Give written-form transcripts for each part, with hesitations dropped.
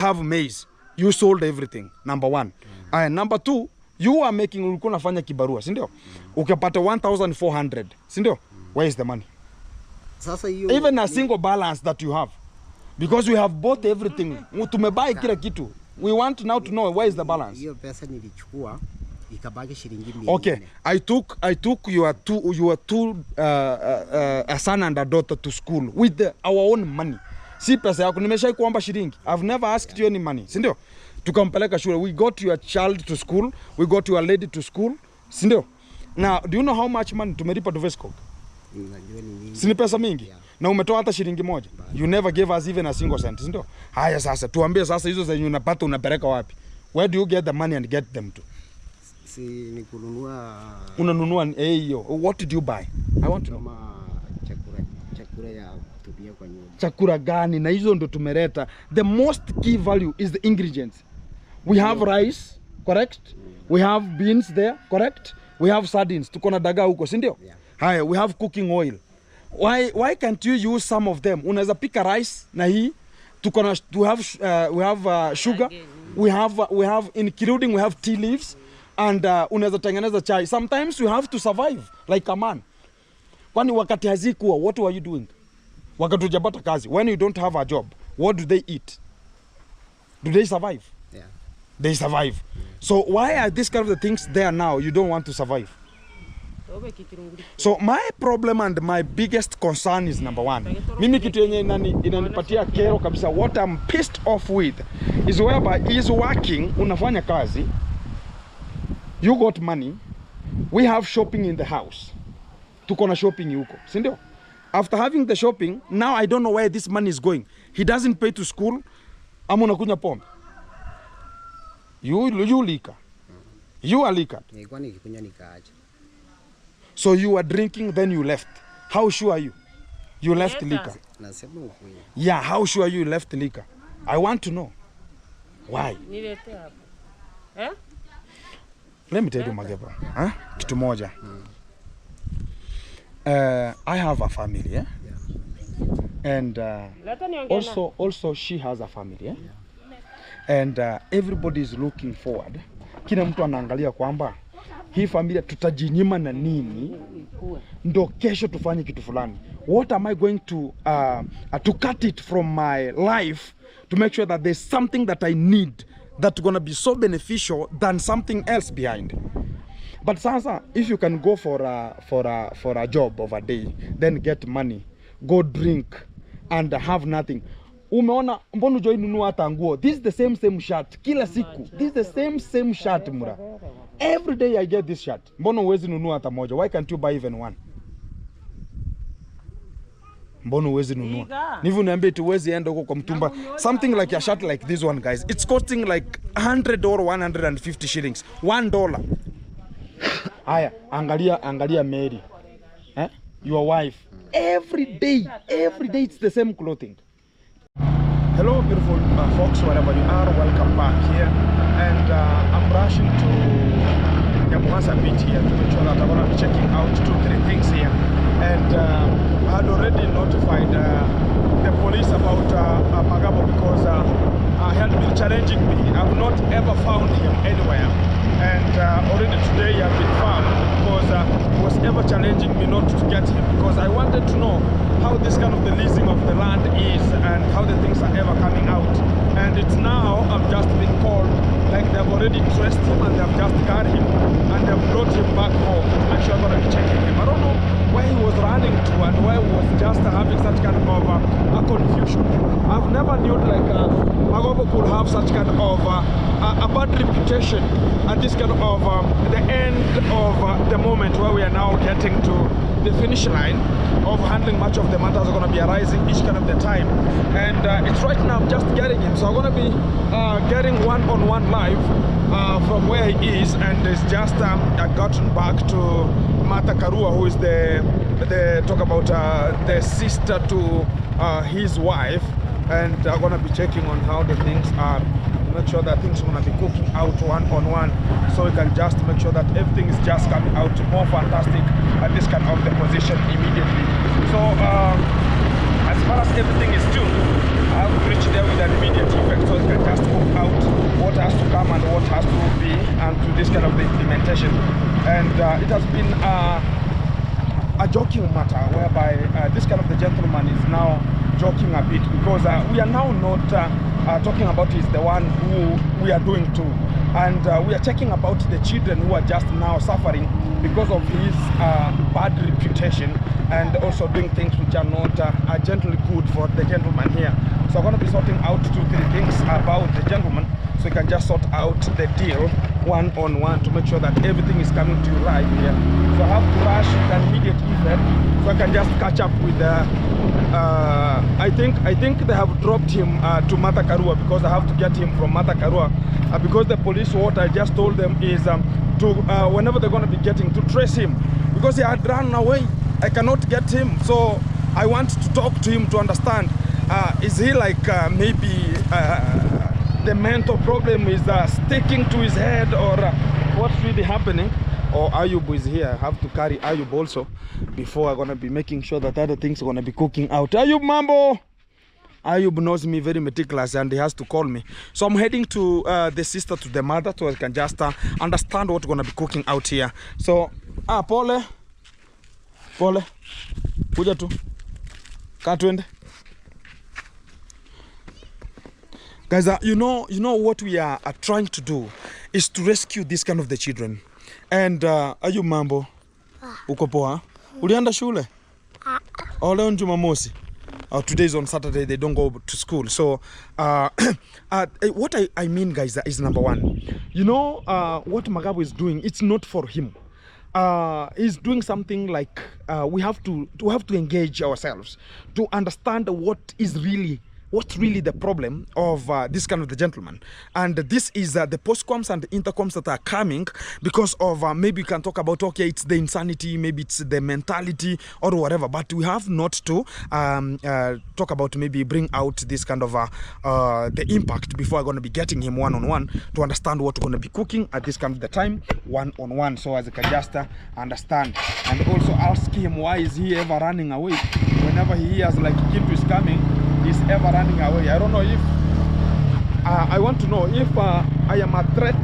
have maize. You sold everything, number one. And number two, you are making, ulikuwa nafanya kibarua, si ndio? Ukapata 1,400, si ndio? Where is the money? Even a single balance that you have. Because we have bought everything. Tumebuy kila kitu. We want now to know where is the balance. Okay, I took your two a son and a daughter to school with our own money. Si pesa yako, nimeshai kuomba shilingi. I've never asked you any money, si ndio? Tukampeleka shule. We got your child to school, we got your lady to school, si ndio? Now, do you know how much money tumelipa to Vesco? Si ni pesa mingi? Yeah. Na umetoa hata shilingi moja. You never gave us even a single cent, si ndio? Haya sasa, tuambie sasa hizo zenye unapata unapeleka wapi? Where do you get the money and get them to? Si ni kununua. Unanunua hiyo. What did you buy? I want to know. Chakula ya kutupia kwa nyumba. Chakula gani? Na hizo ndo tumeleta. The most key value is the ingredients. We have rice, correct? We have beans there, correct? We have sardines. Tuko na dagaa huko, si ndio? Haya, we have cooking oil. Why can't you use some of them? Unaweza pika rice na hii. Tuko na we have sugar. We have including we have tea leaves and unaweza tengeneza chai. Sometimes you have to survive like a man. Kwani wakati hazikuwa, what were you doing? Wakati hujapata kazi. When you don't have a job, what do they eat? Do they survive? Yeah. They survive. So why are these kind of the things there now? You don't want to survive. So my problem and my biggest concern is number one. Mimi kitu yenye inanipatia kero kabisa. What I'm pissed off with is whereby is working, unafanya kazi, you got money, we have shopping in the house. Tuko na shopping huko, si ndio? After having the shopping, now I don't know where this money is going. He doesn't pay to school. Ama unakunywa pombe. You lika. You are lika. So you are drinking, then you left. How sure are you? You left liquor. Yeah, how sure you left liquor? I want to know. Why? Let me tell you, Mageba. Huh? Kitu moja. I have a family, yeah? And also she has a family, yeah? And everybody is looking forward. Kila mtu anaangalia kwamba hii familia tutajinyima na nini ndo kesho tufanye kitu fulani. What am I going to cut it from my life to make sure that there's something that I need that's going to be so beneficial than something else behind? But sasa, if you can go for a job of a day, then get money, go drink and have nothing. Umeona mbona ujoi nunua hata nguo? This is the same shirt kila siku. This is the same shirt mura. Every day I get this shirt. Mbona uwezi nunua hata moja? Why can't you buy even one? Mbona uwezi nunua? Nivu niambie tu uwezi enda huko kwa mtumba. Something like a shirt like this one, guys. It's costing like 100 or 150 shillings. $1. Haya, angalia Mary. Your wife. Every day it's the same clothing. Hello beautiful folks, wherever you are, welcome back here. And I'm rushing to Nyamuhasa beach here to make sure that I'm going to be checking out 2-3 things here. And I had already notified the police about Magabo because he had been challenging me. I've not ever found him anywhere. And already today he has been found because he was ever challenging me not to get him, because I wanted to know how this kind of the leasing of the land is and how the things are ever coming out. And it's now I'm just being called, like they've already traced him and they've just got him and they've brought him back home to make sure I'm going to be checking him. I don't know where he was running to and where he was just having such kind of a confusion. I've never knew like Magobo could have such kind of a bad reputation at this kind of the end of the moment where we are now getting to the finish line of handling much of the matters are going to be arising each kind of the time. And it's right now I'm just getting him, so I'm going to be getting one-on-one live from where he is, and it's just gotten back to Mata Karua, who is the talk about the sister to his wife, and I'm going to be checking on how the things are, to make sure that things are going to be cooking out one-on-one, so we can just make sure that everything is just coming out more fantastic at this kind of the position immediately. So as far as everything is tuned, have to reach there with an immediate effect so they can just work out what has to come and what has to be and to this kind of the implementation. And it has been a joking matter whereby this kind of the gentleman is now joking a bit because we are now not talking about is the one who we are doing to, and we are checking about the children who are just now suffering because of his bad reputation and also doing things which are not gently good for the gentleman here. So I'm going to be sorting out 2-3 things about the gentleman so you can just sort out the deal one-on-one to make sure that everything is coming to you live here. So I have to rush with an immediate effect so I can just catch up with the I think they have dropped him to Matakarua because I have to get him from Matakarua because the police, what I just told them is to whenever they're going to be getting to trace him because he had run away. I cannot get him, so I want to talk to him to understand is he like maybe the mental problem is sticking to his head or what's really happening. Or Ayub is here. I have to carry Ayub also before I'm gonna be making sure that other things are gonna be cooking out. Ayub Mambo! Ayub knows me very meticulous and he has to call me. So I'm heading to the sister, to the mother, so I can just understand what's gonna be cooking out here. So, Pole, kuja tu, katwende. Guys, you know what we are trying to do is to rescue this kind of the children. And Ayub Mambo, uko poa? Ulienda shule? Oh, leo Jumamosi. Today is on Saturday, they don't go to school. So what I mean, guys, is number one. You know what Magabu is doing, it's not for him. He's doing something like we have to engage ourselves to understand what's really the problem of this kind of the gentleman. And this is the postcoms and the intercoms that are coming because of maybe you can talk about, okay, it's the insanity, maybe it's the mentality or whatever, but we have not to talk about maybe bring out this kind of the impact before I'm going to be getting him one-on-one to understand what we're going to be cooking at this kind of the time one-on-one, so as I can just understand and also ask him why is he ever running away whenever he hears like Kintu is coming. He's ever running away. I don't know if I want to know if I am a threat.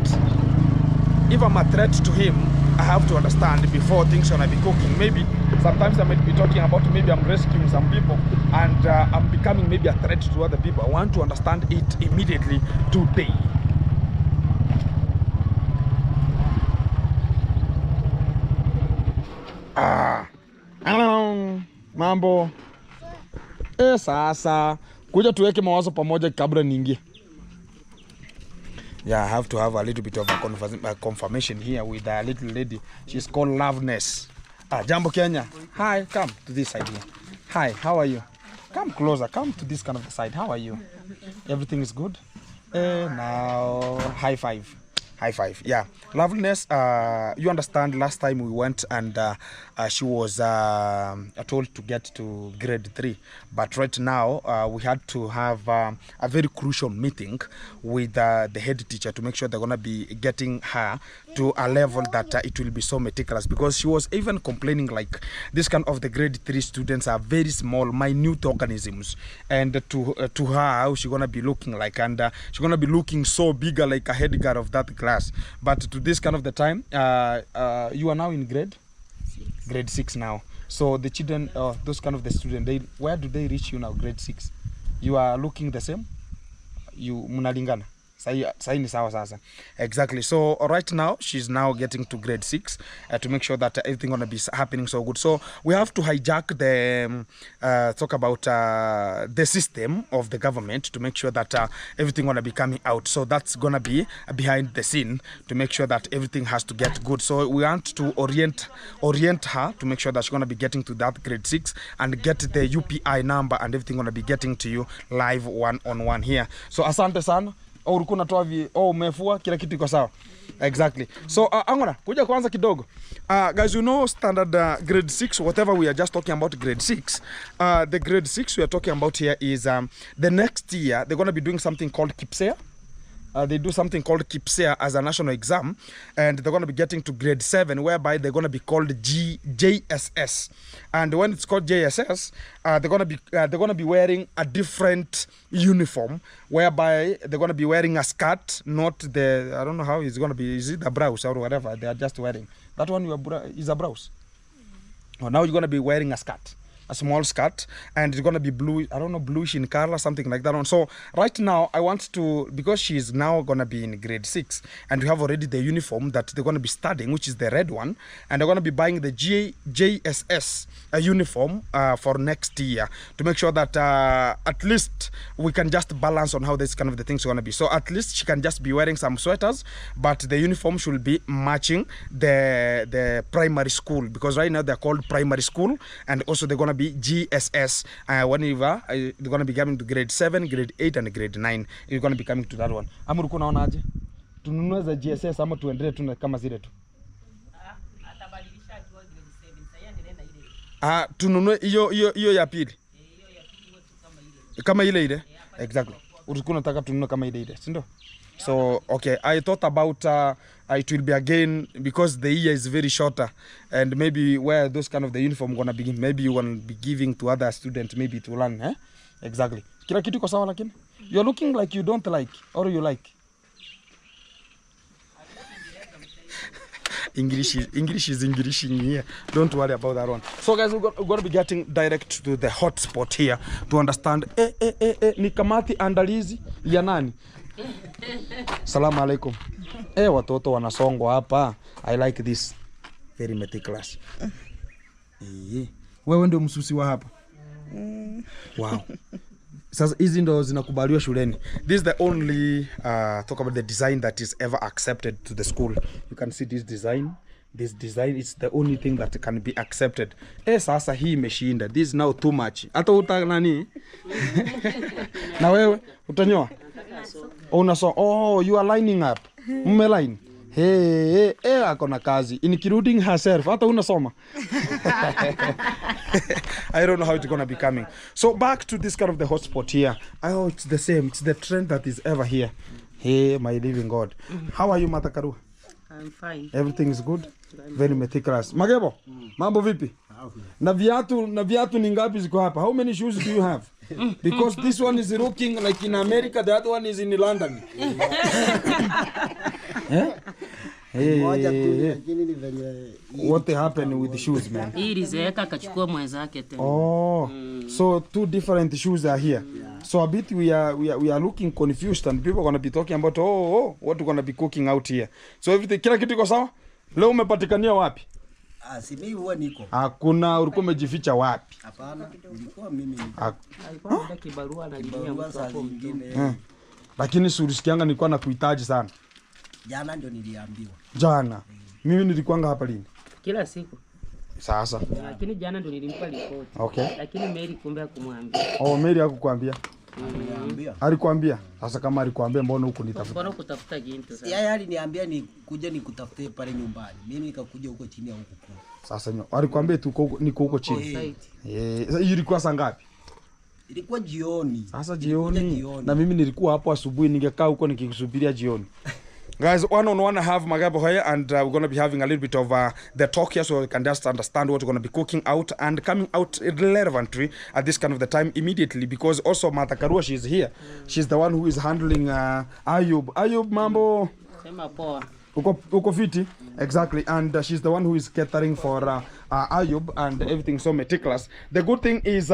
If I'm a threat to him, I have to understand before things are gonna be cooking. Maybe sometimes I might be talking about maybe I'm rescuing some people and I'm becoming maybe a threat to other people. I want to understand it immediately today. Mambo. Sasa kuja tuweke mawazo pamoja kabla niingie. Yeah, I have to have a little bit of a confirmation here with a little lady. She's called Loveness. Jambo Kenya. Hi, come to this side here. Hi, how are you? Come closer, come to this kind of the side. How are you? Everything is good? Now, high five. High five. Yeah, Loveliness, you understand last time we went and she was told to get to grade 3, but right now we had to have a very crucial meeting with the head teacher to make sure they're gonna be getting her to a level that it will be so meticulous, because she was even complaining like this kind of the grade 3 students are very small, minute organisms, and to her how she gonna be looking like, and she's gonna be looking so bigger like a head guard of that class. But to this kind of the time, you are now in grade 6 now. So the children, those kind of the students, where do they reach you now? Grade 6. You are looking the same. You munalingana. Sai ni sawa sasa. Exactly. So right now she's now getting to grade 6 to make sure that everything gonna be happening so good. So we have to hijack the talk about the system of the government to make sure that everything gonna be coming out. So that's gonna be behind the scene to make sure that everything has to get good. So we want to orient her to make sure that she's gonna be getting to that grade 6 and get the UPI number and everything gonna be getting to you live one-on-one here. So asante sana. Ulikuwa unatoa umefua kila kitu iko sawa. Exactly. So angona kuja kwanza kidogo. Guys, you know standard grade 6, whatever we are just talking about grade 6. The grade 6 we are talking about here is the next year they're going to be doing something called KIPSEA. they do something called KIPSEA as a national exam, and they're going to be getting to grade 7, whereby they're going to be called JSS. And when it's called JSS, they're going to be wearing a different uniform, whereby they're going to be wearing a skirt, not the, I don't know how it's going to be, is it a blouse or whatever they are just wearing. That one is a blouse. Oh, now you're going to be wearing a skirt, a small skirt, and it's going to be blue, I don't know, bluish in color, something like that one. So right now I want to, because she's now going to be in grade 6, and we have already the uniform that they're going to be studying, which is the red one, and they're going to be buying the JSS uniform for next year, to make sure that at least we can just balance on how this kind of the things are going to be. So at least she can just be wearing some sweaters, but the uniform should be matching the primary school, because right now they're called primary school, and also they're going to be GSS. Whenever they're going to be coming to grade 7, grade 8 and grade 9, you're going to be coming to that one. Amuru kuna onaje? Tununue za GSS ama tuendelee tu kama zile tu? Tununue hiyo ya pili. Kama ile. Exactly. Ulikuwa unataka tununue kama ile, si ndio? So okay, I thought about it will be again, because the year is very shorter, and maybe where those kind of the uniform gonna begin, maybe you want to be giving to other students, maybe to learn, eh? Exactly. Kila kitu kwa sawa lakini you're looking like you don't like, or you like. English is Englishing here. Don't worry about that one. So guys, we're going to be getting direct to the hotspot here to understand. Ni kamati andalizi ya nani? Salamu alaikum. Watoto wanasongwa hapa. I like this. Very meticulous. Wewe ndio msusi wa hapa. Wow. Sasa hizi ndo zinakubaliwa shuleni. This is the only talk about the design that is ever accepted to the school. You can see this design. This design is the only thing that can be accepted. Sasa hii imeshinda. This is now too much. Hata nani? Na wewe utanyoa? Unaso. Oh, you are lining up. Mmeline. Akona kazi. Including herself. Hata unasoma. I don't know how it's going to be coming. So back to this kind of the hotspot here. Oh, it's the same. It's the trend that is ever here. Hey, my living God. How are you, Matakaru? I'm fine. Everything is good? Very meticulous. Magebo, mambo vipi? Na viatu ni ngapi ziko hapa? How many shoes do you have? Because this one is looking like in America, the other one is in London. What happened with the shoes, man? Oh, so 2 different shoes are here. So a bit we are looking confused, and people are gonna be talking about what we're gonna be cooking out here. So everything, kila kitu iko sawa? Leo umepatikania wapi? Si mimi huwa niko. Hakuna, ulikuwa umejificha wapi? Hapana, nilikuwa mimi. Alikuwa anataka kibarua na linia mtu hapo mwingine. Lakini surisikianga nilikuwa nakuhitaji sana. Jana ndio niliambiwa. Jana. Mimi nilikuanga hapa lini? Kila siku. Sasa. Lakini jana ndio nilimpa report. Okay. Lakini Mary kumbe hakumwambia. Oh, Mary hakukuambia. Aliniambia. Alikwambia. Sasa kama alikwambia mbona huko nitafuta? Mbona kutafuta ginto sasa? Yeye aliniambia nikuje nikutafute pale nyumbani. Mimi nikakuja huko chini ya huko. Sasa alikwambia tu niko huko chini. Sasa ilikuwa saa ngapi? Ilikuwa jioni. Sasa jioni. Na mimi nilikuwa hapo asubuhi, ningekaa huko nikikusubiria jioni. Guys, one-on-one I have Magabo here, and we're going to be having a little bit of the talk here, so we can just understand what we're going to be cooking out and coming out relevantly at this kind of the time immediately, because also Martha Karua, she's here. She's the one who is handling Ayub mambo. Sema poa. Uko fiti? Exactly. And she's the one who is catering for Ayub and everything so meticulous. The good thing is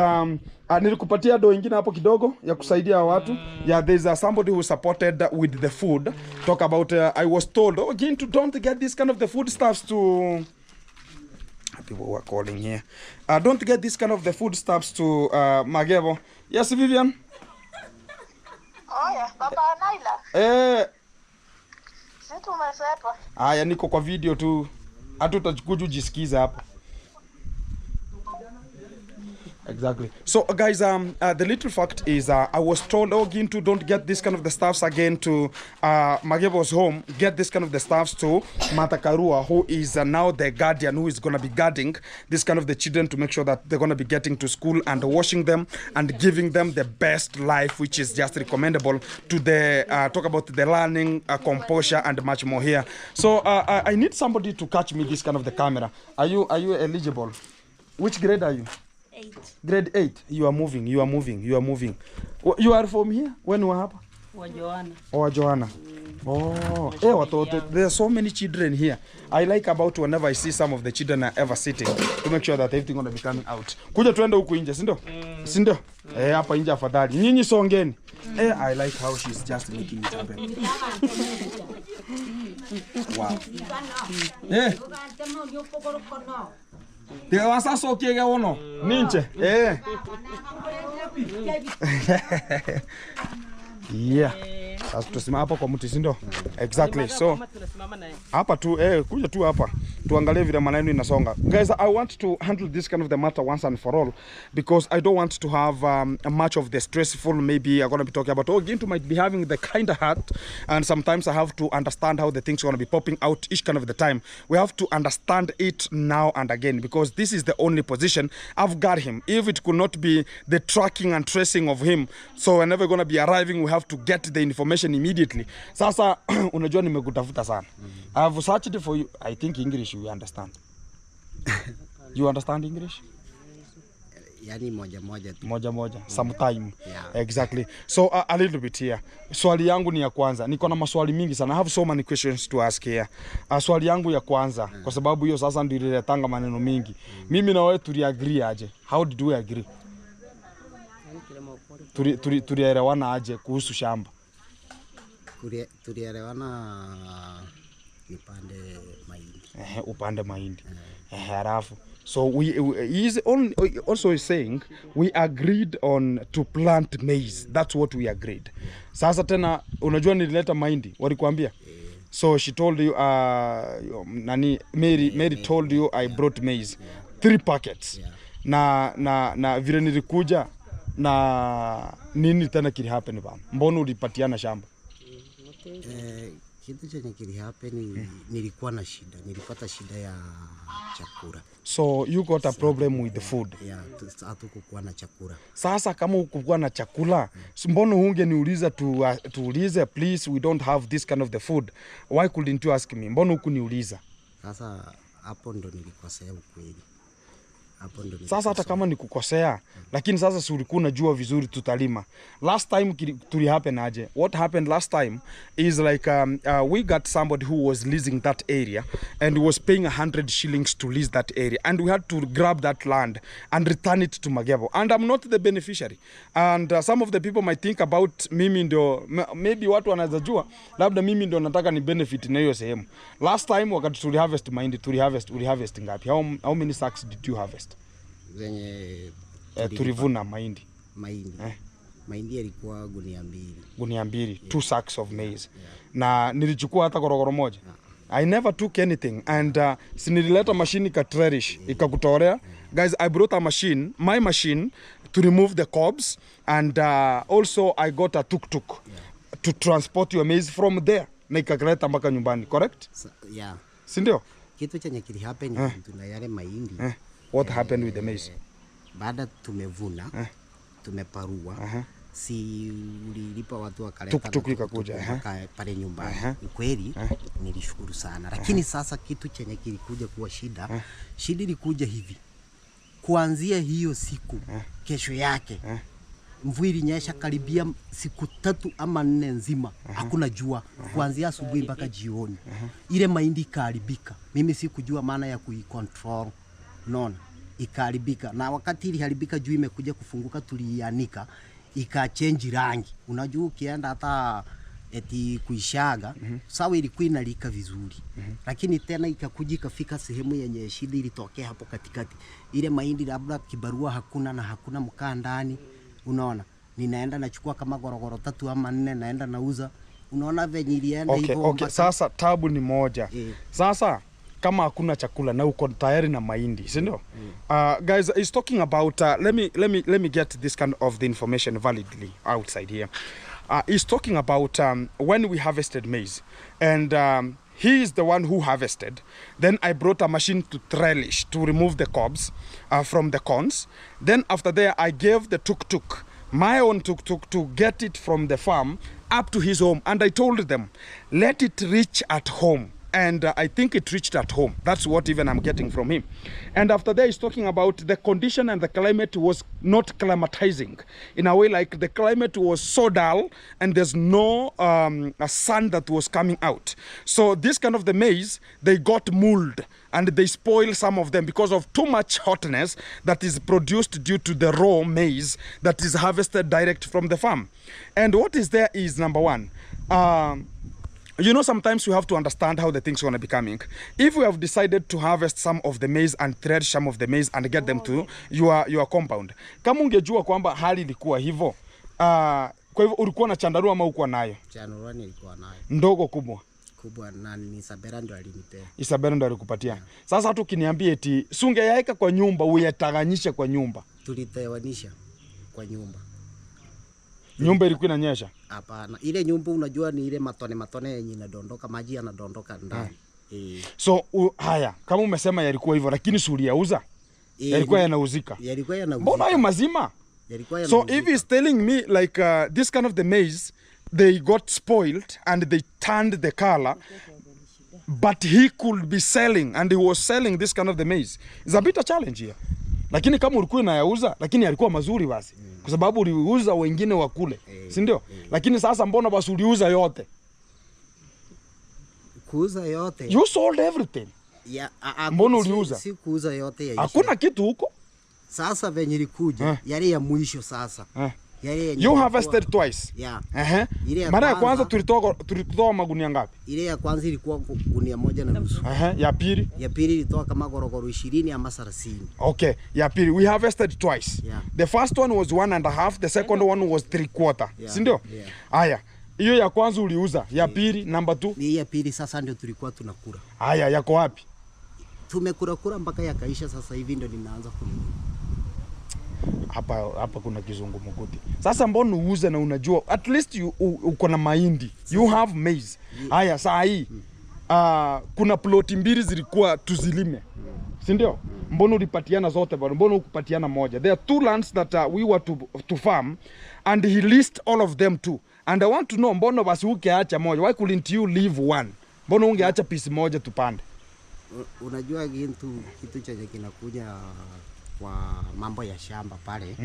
nilikupatia do ingine hapo kidogo ya kusaidia watu. Yeah, there's somebody who supported with the food. Talk about I was told, again, don't get this kind of the food stuffs to people who are calling here. Don't get this kind of the food stuffs to Magebo. Yes, Vivian? Oh yeah, Baba Naila. Aya, niko kwa video tu. Hata utakuja ujisikize hapa. Exactly. So guys, the little fact is I was told, oh, Gintu, don't get this kind of the stuffs again to Magebo's home. Get this kind of the stuffs to Matakarua, who is now the guardian, who is going to be guarding this kind of the children to make sure that they're going to be getting to school and washing them and giving them the best life, which is just recommendable to the talk about the learning, composure, and much more here. So I need somebody to catch me this kind of the camera. Are you eligible? Which grade are you? 8. Grade 8. You are moving. You are from here? When were hapa? Wajoana. Oh, Joanna. Oh, there are so many children here. I like about whenever I see some of the children are ever sitting to make sure that everything gonna be coming out. Kuja tuende huku nje, si ndio? Si ndio? Hapa nje afadhali. Nyinyi songeni. I like how she's just making it happen. Wow. Te vas a sokiege ono. Ninche. Yeah. Sasa tusimama hapa kwa mti, si ndio? Exactly. So hapa tu kuja tu hapa tuangalie vile maneno inasonga. Guys, I want to handle this kind of the matter once and for all because I don't want to have much of the stressful. Maybe I'm going to be talking about, oh, Gintu might be having the kind of heart, and sometimes I have to understand how the things are going to be popping out each kind of the time. We have to understand it now and again because this is the only position I've got him. If it could not be the tracking and tracing of him, so whenever going to be arriving, we have to get the information immediately. Sasa unajua nimekutafuta sana. I've searched for you. I think English you understand. You understand English? Yani moja tu. Moja. Sometime. Yeah. Exactly. So a little bit here. Swali yangu ni ya kwanza. Niko na maswali mingi sana. I have so many questions to ask here. Swali yangu ya kwanza kwa sababu hiyo sasa ndio iletanga maneno mingi. Mimi na wewe tuliagree aje? How did we agree? Tulielewana aje kuhusu shamba? Tulielewana upande mahindi. Upande mahindi. Halafu so he is also saying we agreed on to plant maize. That's what we agreed. Sasa tena unajua nilileta mahindi walikwambia? So she told you Mary told you I brought maize 3 packets. Na vile nilikuja na nini tena kili happen bana? Mbona ulipatiana shamba? Kitu chenye kili happen nilikuwa na shida. Nilipata shida ya chakula. So you got a problem with the food? Yeah, hatukuwa na chakula. Sasa kama ukukuwa na chakula, mbona hungeniuliza tuulize please we don't have this kind of the food. Why couldn't you ask me? Mbona hukuniuliza? Sasa hapo ndo nilikosea ukweli. Sasa hata kama nikukosea, lakini sasa si ulikuwa unajua vizuri tutalima. Last time tuli happen aje? What happened last time is like we got somebody who was leasing that area and was paying 100 shillings to lease that area, and we had to grab that land and return it to Magebo, and I'm not the beneficiary. And some of the people might think about mimi ndio, maybe watu wanaweza jua labda mimi ndio nataka ni benefit na hiyo sehemu. Last time wakati tuli harvest mahindi, uli harvest ngapi? How many sacks did you harvest? Zenye tulivuna mahindi. Mahindi yalikuwa gunia 2. Gunia 2, 2 sacks of maize. Na nilichukua hata korogoro moja. I never took anything, and sinilileta machine ikatrerish ikakutorea. Guys, I brought a machine, my machine, to remove the cobs, and also I got a tuk-tuk to transport your maize from there na ikakuleta mpaka nyumbani, correct? Yeah. Si ndio? Kitu chenye kili happen tuna yale mahindi. What happened with the maize? Baada tumevuna, tumeparua, si ulilipa watu wakaleta tuk-tuk ikakuja pale nyumbani. Kweli nilishukuru sana. Lakini sasa kitu chenye kilikuja kuwa shida, shida ilikuja hivi. Kuanzia hiyo siku, kesho yake, mvua ilinyesha karibia siku 3 ama 4 nzima. Hakuna jua. Kuanzia asubuhi mpaka jioni. Ile mahindi ikaharibika. Mimi sikujua maana ya kuicontrol. Unaona, ikaharibika. Na wakati iliharibika juu imekuja kufunguka, tulianika, ikachange rangi. Unajua ukienda hata eti kuishaga, sawa ilikuwa inalika vizuri. Lakini tena ikakuja ikafika sehemu yenye shida ilitokea hapo katikati. Ile mahindi labda kibarua hakuna na hakuna mkaa ndani. Unaona, ninaenda nachukua kama gorogoro 3 ama 4 naenda nauza. Unaona venye ilienda hivyo. Okay, sasa tabu ni moja. Sasa kama hakuna chakula na uko tayari na mahindi, si ndio? Guys, he's talking about let me get this kind of the information validly outside here. He's talking about when we harvested maize, and he is the one who harvested. Then I brought a machine to trellis to remove the cobs from the corns. Then after that, I gave the tuk-tuk, my own tuk-tuk, to get it from the farm up to his home. And I told them, let it reach at home. And I think it reached at home. That's what even I'm getting from him. And after that, he's talking about the condition and the climate was not climatizing. In a way, like the climate was so dull and there's no a sun that was coming out. So this kind of the maize, they got mulled and they spoil some of them because of too much hotness that is produced due to the raw maize that is harvested direct from the farm. And what is there is, number one, you know, sometimes you have to understand how the things are going to be coming. If we have decided to harvest some of the maize and thread some of the maize and get them to your compound, kama ungejua kwamba hali ilikuwa hivyo, kwa hivyo ulikuwa na chandarua ama ulikuwa nayo? Chandarua nilikuwa nayo. Ndogo kubwa? Kubwa, na ni Isabela ndo alinipea. Isabela ndo alikupatia. Yeah. Sasa hata ukiniambia eti sungeyaeka kwa nyumba uyataganyishe kwa nyumba. Tulitayanisha kwa nyumba. Nyumba ilikuwa inanyesha? Hapana. Ile nyumba unajua ni ile matone yenye inadondoka, maji yanadondoka ndani. So haya, kama umesema yalikuwa hivyo lakini suri yauza? Yalikuwa yanauzika. Yalikuwa yanauzika. Mbona hayo mazima? Yalikuwa yanauzika. So if he's telling me like this kind of the maize, they got spoiled and they turned the color, but he could be selling and he was selling this kind of the maize. It's a bit a challenge here. Lakini kama ulikuwa unayauza lakini yalikuwa mazuri basi. Kwa sababu uliuza wengine wakule, si ndio? Lakini sasa mbona basi uliuza yote? Kuuza yote. You sold everything. Yeah, mbona uliuza? Si kuuza yote ya. Hakuna kitu huko. Sasa venye ilikuja, yale ya mwisho sasa. You harvested twice. Yeah. Mara ya kwanza tulitoa magunia ngapi? Ile ya kwanza ilikuwa gunia 1.5. Ya pili? Ya pili ilitoa kama gorogoro 20 ama 30. Okay. Ya pili we harvested twice. Yeah. The first one was 1.5, the second one was 3/4. Yeah. Si ndio? Yeah. Haya. Hiyo ya kwanza uliuza, ya pili number 2. Ni ya pili sasa ndio tulikuwa tunakula. Haya, yako wapi? Tumekula mpaka yakaisha, sasa hivi ndio ninaanza kununua. Hapa kuna kizungumkuti. Sasa mbona uuze na unajua at least uko na mahindi. You have maize. Haya saa hii kuna ploti mbili zilikuwa tuzilime. Si ndio? Mbona ulipatiana zote bado? Mbona ukupatiana moja? There are 2 lands that we were to farm and he leased all of them too. And I want to know mbona basi ungeacha moja? Why couldn't you leave one? Mbona ungeacha piece moja tupande? Unajua kitu chenye kinakuja kwa mambo ya shamba pale,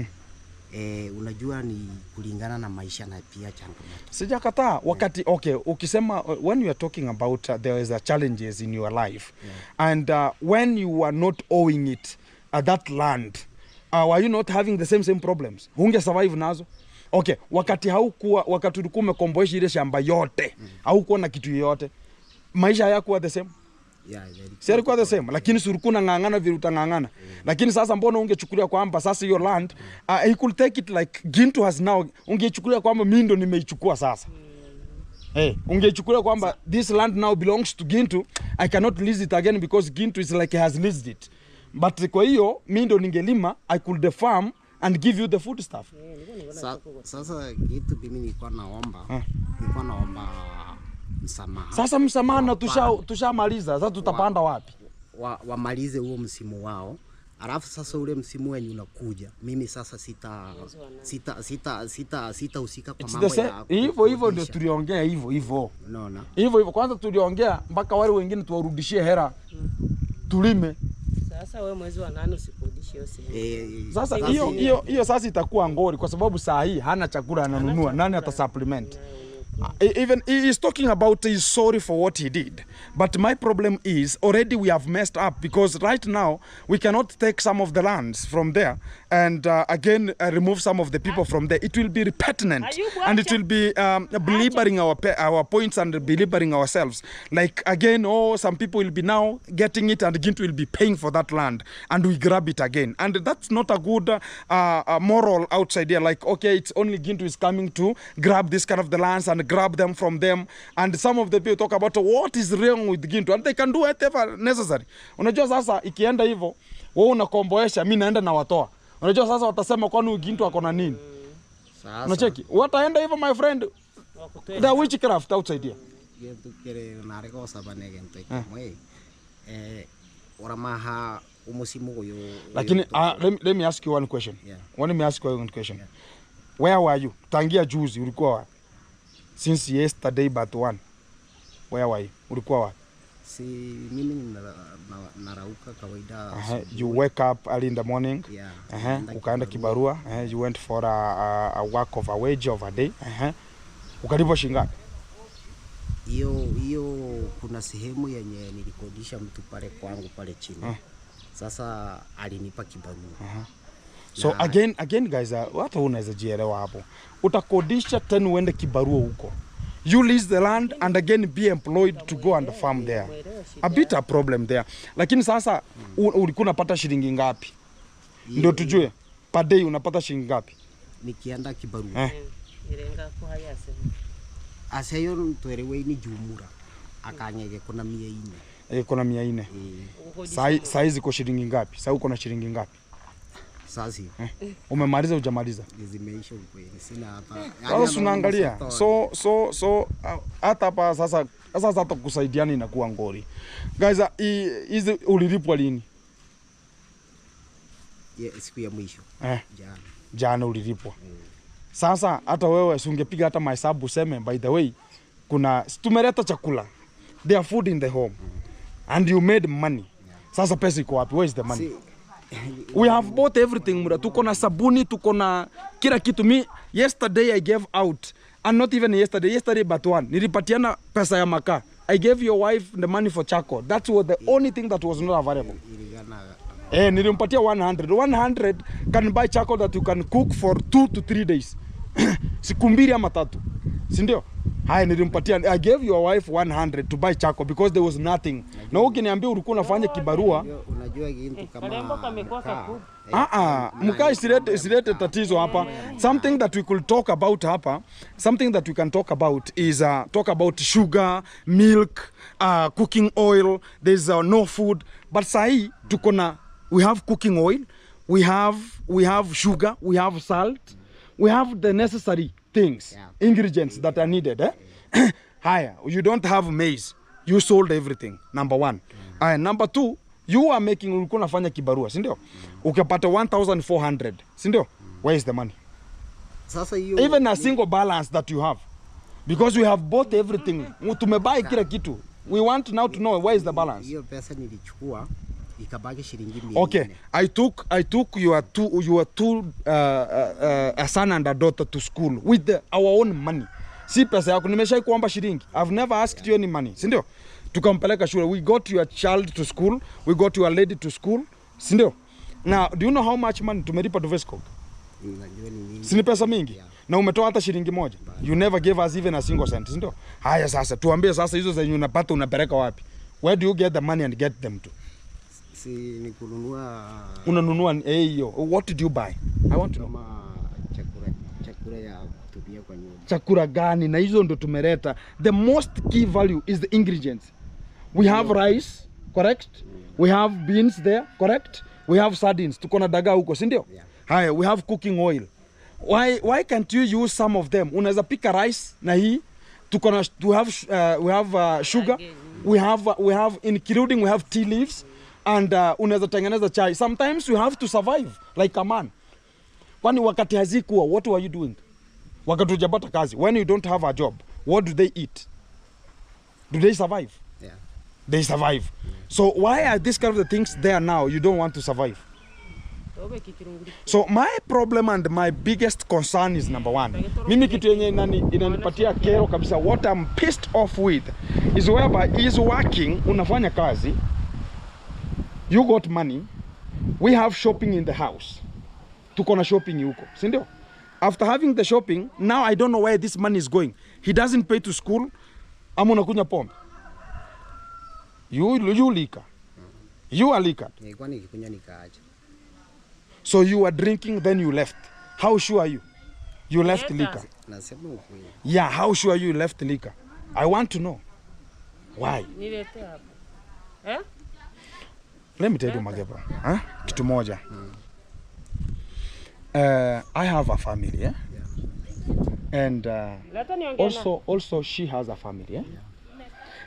unajua ni kulingana na maisha na pia changamoto. Sijakataa wakati okay, ukisema when you are talking about there is a challenges in your life, and when you are not owing it that land, were you not having the same problems? Unge survive nazo? Okay, wakati ulikuwa umekomboesha ile shamba yote, haukuwa na kitu yoyote, maisha hayakuwa the same? Yeah, seri kwa the same, lakini surukuna ngangana vile utangangana. Lakini sasa mbona ungechukulia kwamba sasa your land he could take it like Gintu has now, ungechukulia kwamba mimi ndo nimeichukua sasa. Ungechukulia kwamba this land now belongs to Gintu, I cannot lease it again because Gintu is like he has leased it. But kwa hiyo mimi ndo ningelima, I could farm and give you the food stuff. Sasa kitu mimi nilikuwa naomba, msamaha. Sasa msamaha na tushamaliza. Sasa tutapanda wapi? Wamalize huo msimu wao. Alafu sasa ule msimu wenye unakuja. Mimi sasa sita usika kwa mambo ya hivyo ndio tuliongea hivyo. Unaona? Hivyo kwanza tuliongea mpaka wale wengine tuwarudishie hera. Tulime. Sasa wewe mwezi wa 8 usikurudishie hiyo. Sasa hiyo sasa itakuwa ngori kwa sababu saa hii hana chakula ananunua. Nani atasupplement? Even he is talking about he's sorry for what he did, but my problem is already we have messed up because right now we cannot take some of the lands from there and again remove some of the people from there. It will be repugnant and it will be belittling our points and belittling ourselves. Like again, some people will be now getting it and Gintu will be paying for that land and we grab it again, and that's not a good moral outside here. Like okay, it's only Gintu is coming to grab this kind of the lands and grab them from them, and some of the people talk about what is wrong with Gintu, and they can do whatever necessary. Unajua sasa ikienda hivyo, wewe unakomboesha, mimi naenda na watoa. Unajua sasa watasema kwani Gintu ako na nini? Sasa unacheki wataenda hivyo, my friend, the witchcraft outside here. Gintu kere nareko sabane Gintu ikimwe oramaha umusimu goyo. Lakini let me ask you one question. Let me ask you one question. Where were you? Tangia juzi ulikuwa wapi? Since yesterday but one. Where were you? Ulikuwa wapi? Si mimi narauka kawaida. You wake up early in the morning. Ukaenda kibarua. You went for a work of a wage of a day. Ukalipwa shingapi? Hiyo kuna sehemu yenye nilikodisha mtu pale kwangu pale chini. Sasa alinipa kibarua. So again guys, watu unaweza jielewa hapo. Utakodisha tena uende kibarua huko. You lease the land and again be employed to go and farm there. A bit a problem there. Lakini sasa ulikuwa unapata shilingi ngapi? Ndio tujue. Per day unapata shilingi ngapi? Nikienda kibarua. Irenga kwa hayase. Aseyo twerewe ni jumura. Akanyege kuna 400. Kuna 400. Sasa ziko shilingi ngapi? Sasa uko na shilingi ngapi? Sasa umemaliza hujamaliza? Zimeisha ukweli. Sina hata. Sasa unaangalia. So hata hapa sasa hata kusaidiana inakuwa ngori. Guys, hizi ulilipwa lini? Siku ya mwisho. Jana ulilipwa. Sasa hata wewe usingepiga hata mahesabu useme by the way kuna tumeleta chakula. There are food in the home. And you made money. Sasa pesa iko wapi? Where is the money? We have bought everything, mura. Tuko na sabuni, tuko na kila kitu. Me yesterday I gave out, and not even yesterday but one. Nilipatiana pesa ya makaa. I gave your wife the money for charcoal. That was the only thing that was not available. Nilimpatia 100. 100 can buy charcoal that you can cook for 2 to 3 days. Siku mbili ama 3. Si ndio? Haya nilimpatia. I gave your wife 100 to buy charcoal because there was nothing. Na ukiniambia ulikuwa unafanya kibarua, unajua Gintu kama mkaa isilete tatizo hapa. Something that we could talk about hapa, something that we can talk about is talk about sugar, milk, cooking oil. There's no food, but sahi tuko na, we have cooking oil, we have sugar, we have salt, we have the necessary things, ingredients that are needed. Higher, you don't have maize. You sold everything. Number one. Number two, you are making, ulikuwa unafanya kibarua, si ndio? Ukapata 1,400, si ndio? Where is the money? Sasa hiyo even a single balance that you have, because we have bought everything. Tumebuy kila kitu. We want now to know where is the balance. Hiyo pesa nilichukua ikabaki shilingi 100. Okay, I took your two a son and a daughter to school with our own money. Si pesa yako, nimeshai kuomba shilingi. I've never asked you any money, si ndio? Tukampeleka shule. We got your child to school, we got your lady to school, si ndio? Now, do you know how much money tumelipa to Vesco? Si ni pesa mingi? Na umetoa hata shilingi moja. You never gave us even a single cent, si ndio? Haya sasa, tuambie sasa hizo zenye unapata unapeleka wapi? Where do you get the money and get them to? Si ni kununua. Unanunua hiyo. What did you buy? I want to know. Chakula ya kutupia kwa nyumba. Chakula gani? Na hizo ndo tumeleta. The most key value is the ingredients. We have rice, correct? We have beans there, correct? We have sardines. Tuko na dagaa huko, si ndio? Haya, we have cooking oil. Why can't you use some of them? Unaweza pika rice na hii. Tuko na we have sugar. We have including we have tea leaves, and unaweza tengeneza chai. Sometimes you have to survive like a man. Kwani wakati hazikuwa, what were you doing? Wakati hujapata kazi, when you don't have a job, what do they eat? Do they survive? Yeah. They survive. So why are these kind of the things there now? You don't want to survive. So my problem and my biggest concern is number one. Mimi kitu yenye inanipatia kero kabisa, what I'm pissed off with is whereby is working, unafanya kazi, you got money, we have shopping in the house. Tuko na shopping huko, si ndio? After having the shopping, now I don't know where this money is going. He doesn't pay to school. Ama unakunywa pombe. You lika. You are lika. Nilikuwa nikikunywa nikaacha. So you were drinking, then you left. How sure are you? You left liquor. Yeah, how sure you left liquor? I want to know. Why? Let me tell you, Mageba. Huh? Kitu moja. I have a family, yeah? And also she has a family, yeah?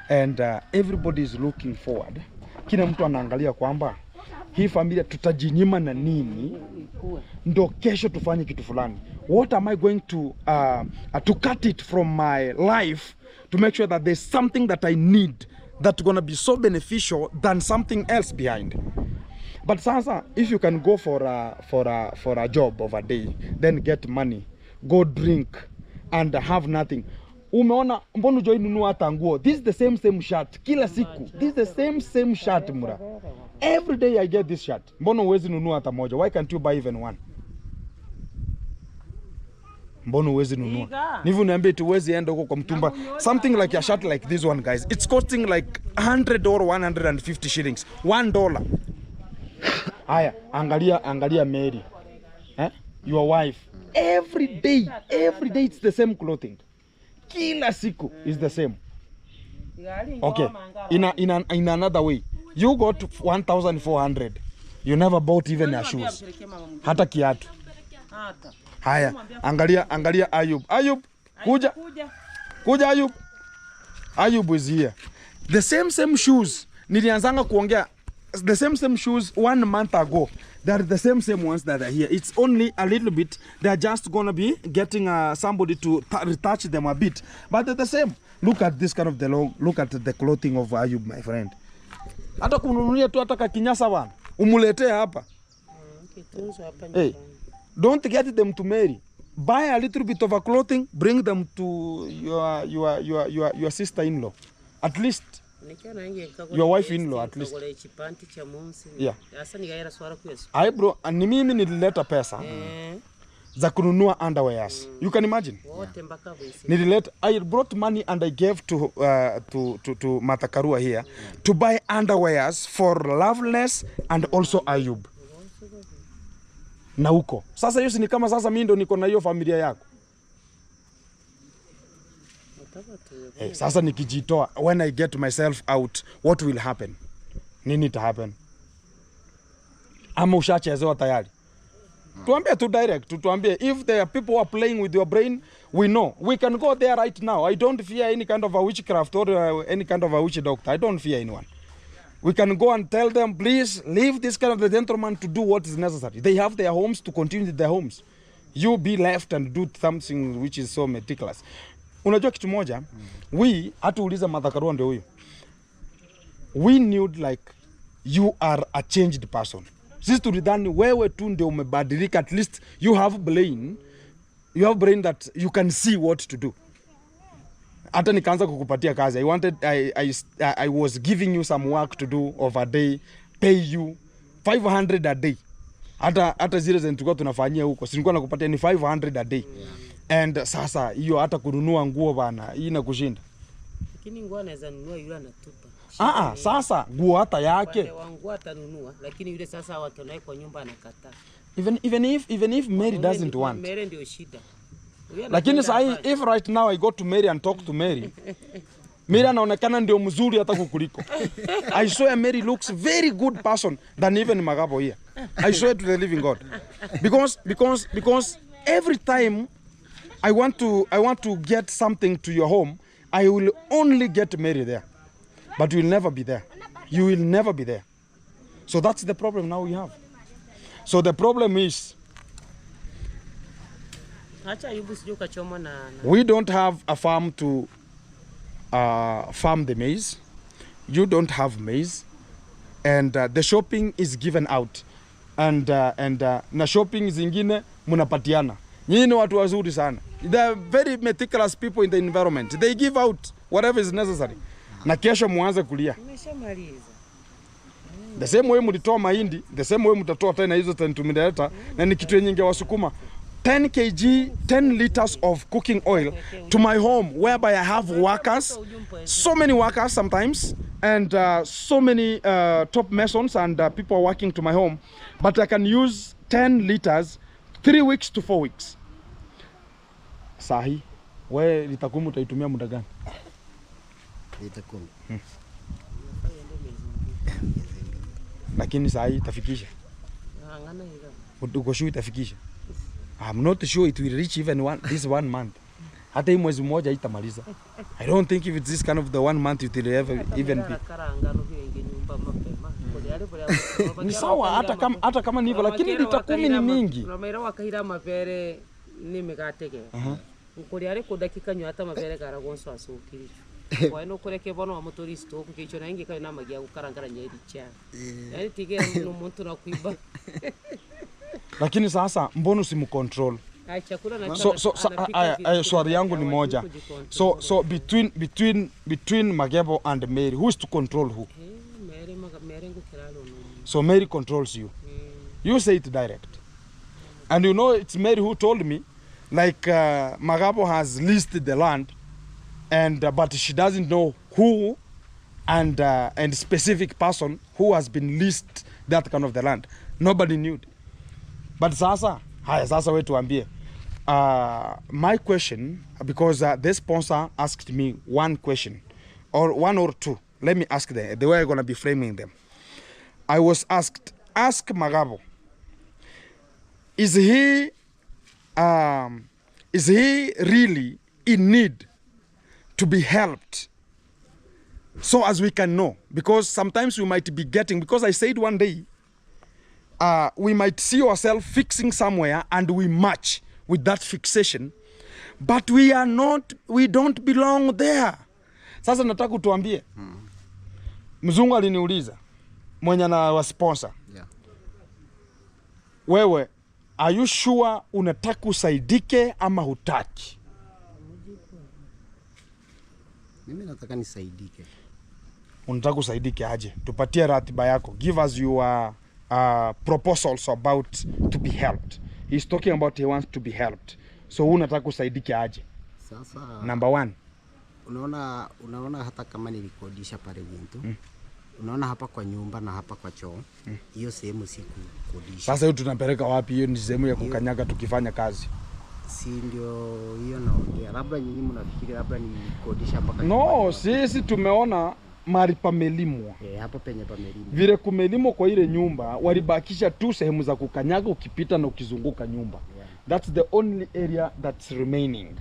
And everybody is looking forward. Kila mtu anaangalia kwamba hii familia tutajinyima na nini ndo kesho tufanye kitu fulani. What am I going to cut it from my life to make sure that there's something that I need that's gonna be so beneficial than something else behind. But sasa, if you can go for a job of a day, then get money, go drink and have nothing. Umeona mbona join nunua hata nguo? This is the same shirt kila siku. This is the same shirt mura. Every day I get this shirt. Mbona uwezi nunua hata moja? Why can't you buy even one? Mbona uwezi nunua? Nivu niambie tuwezi enda huko kwa mtumba. Something like a shirt like this one, guys. It's costing like 100 or 150 shillings. $1. Aya, angalia Mary. Your wife. Every day it's the same clothing. Kila siku is the same. Okay, in another way, you got 1,400. You never bought even a shoes. Hata kiatu. Haya, angalia Ayub. Ayub, kuja Ayub. Ayub is here. The same shoes. Nilianzanga kuongea the same shoes 1 month ago. They're the same ones that are here. It's only a little bit. They're just gonna be getting somebody to retouch them a bit, but they're the same. Look at this kind of look at the clothing of Ayub, my friend. Hata kununulia tu hata kinyasa bana. Umuletee hapa. Hey, don't get them to Mary. Buy a little bit of a clothing, bring them to your sister-in-law. At least your wife-in-law, at least. Yeah. I bro, ni mimi nilileta pesa za kununua underwears. You can imagine. Nilileta, I brought money and I gave to Matakarua here to buy underwears for Loveless and also Ayub. Na huko. Sasa hiyo ni kama sasa mimi ndo niko na hiyo familia yako. Hey, sasa nikijitoa, when I get myself out, what will happen? Nini ita happen? Ama ushachezewa tayari? Tuambie tu direct, tuambie if there are people who are playing with your brain, we know. We can go there right now. I don't fear any kind of a witchcraft or any kind of a witch doctor. I don't fear anyone. We can go and tell them, please leave this kind of the gentleman to do what is necessary. They have their homes to continue with their homes. You be left and do something which is so meticulous. Unajua kitu moja, we hatuuliza Matakarua ndio huyo. We knew like you are a changed person. Sisi tulidhani wewe tu ndio umebadilika, at least you have brain. You have brain that you can see what to do. Hata nikaanza kukupatia kazi. I was giving you some work to do of a day, pay you 500 a day. Hata zile zenye tulikuwa tunafanyia huko, si nilikuwa nakupatia ni 500 a day. And sasa hiyo hata kununua nguo bana, hii inakushinda. Lakini nguo anaweza nunua yule anatupa. Sasa nguo hata yake. Nguo atanunua, lakini yule sasa watu naye kwa nyumba anakataa. Even if Mary doesn't want. Mary ndio shida. Lakini sasa if right now I go to Mary and talk to Mary, Mary anaonekana ndio mzuri hata kukuliko. I swear Mary looks very good person than even Magabo here. I swear to the living God. Because every time I want to get something to your home, I will only get Mary there. But you will never be there. You will never be there. So that's the problem now we have. So the problem is we don't have a farm to farm the maize. You don't have maize. And the shopping is given out. And na shopping zingine munapatiana. Nyinyi ni watu wazuri sana. They are very meticulous people in the environment. They give out whatever is necessary. Na kesho muanze kulia. The same way mulitoa mahindi, the same way mutatoa tena hizo tumeleta, na ni kitu yenye Wasukuma 10 kg, 10 liters of cooking oil to my home, whereby I have workers, so many workers sometimes, and so many top masons and people are working to my home, but I can use 10 liters 3 weeks to 4 weeks. Sahi, wewe litakumu utaitumia muda gani? Litakumu. Lakini sahi itafikisha. Ngana hiyo. Uko sure itafikisha? I'm not sure it will reach even this 1 month. Hata hii mwezi mmoja itamaliza. I don't think if it's this kind of the 1 month it will ever even be. Ni sawa hata kama ni hivyo, lakini litakumi ni mingi. Unameera wakahira mabere ni migatege. Ukuri ari kudakika nyu hata mabere garagonso asukiricho. Kwa ino kureke bono wa motori stock kicho na ingi kana magia gukarangara nyeri cha. Yani tige no muntu na kuiba. Lakini sasa mbona usimcontrol? Swali yangu ni moja. So between Magebo and Mary, who is to control who? So Mary controls you. You say it direct. And you know it's Mary who told me, like Magabo has listed the land, and but she doesn't know who and specific person who has been listed that kind of the land. Nobody knew. But sasa we tuambie. My question, because the sponsor asked me one question, or one or two. Let me ask them, the way I'm going to be framing them. I was asked, ask Magabo, is he really in need to be helped? So as we can know, because sometimes we might be getting, because I said one day, we might see ourselves fixing somewhere and we match with that fixation, but we don't belong there. Sasa nataka tuambie. Mzungu aliniuliza mwenye na wa sponsor. Yeah. Wewe, are you sure unataka usaidike ama hutaki? Mimi nataka nisaidike. Unataka usaidike aje? Tupatie ratiba yako. Give us your proposals about to be helped. He's talking about he wants to be helped. So unataka usaidike aje? Sasa number 1. Unaona hata kama nilikodisha pale Wintu. Unaona hapa kwa nyumba na hapa kwa choo. Hiyo sehemu si kukodisha. Sasa hiyo tunapeleka wapi? Hiyo ni sehemu ya kukanyaga tukifanya kazi. Si ndio hiyo naongea. Labda nyinyi mnafikiri labda nikodisha mpaka. No, sisi tumeona mali pamelimwa. Hapo penye pamelimwa. Vile kumelimwa kwa ile nyumba, walibakisha tu sehemu za kukanyaga ukipita na ukizunguka nyumba. That's the only area that's remaining.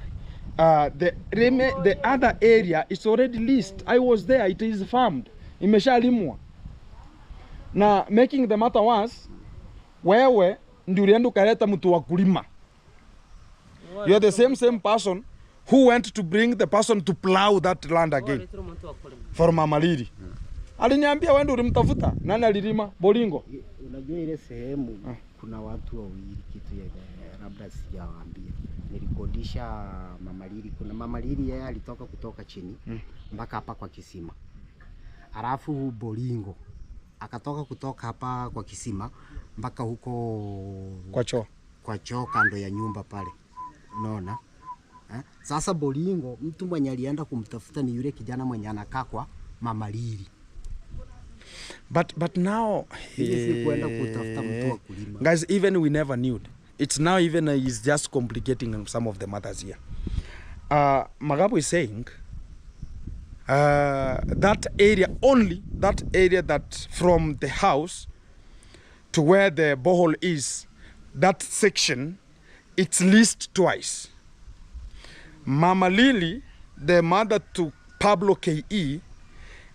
The other area is already leased. I was there, it is farmed. Imeshalimwa. Na making the matter worse, wewe ndio ulienda ukaleta mtu wa kulima. You are the same person who went to bring the person to plow that land again. For Mama Lili. Aliniambia wewe ndio ulimtafuta. Nani alilima? Bolingo. Unajua ile sehemu kuna watu wawili kitu ya labda sijawaambia. Nilikodisha Mama Lili. Kuna Mama Lili yeye alitoka kutoka chini mpaka hapa kwa kisima. Alafu Bolingo akatoka kutoka hapa kwa kisima mpaka huko kwa choo kando ya nyumba pale. Unaona? Sasa Bolingo mtu mwenye alienda kumtafuta ni yule kijana mwenye anakaa kwa Mama Lili. But now guys, even we never knew. It's now even is just complicating some of the matters here. Magabo is saying that area, only that area that from the house to where the borehole is, that section, it's leased twice. Mama Lili, the mother to Pablo K.E.,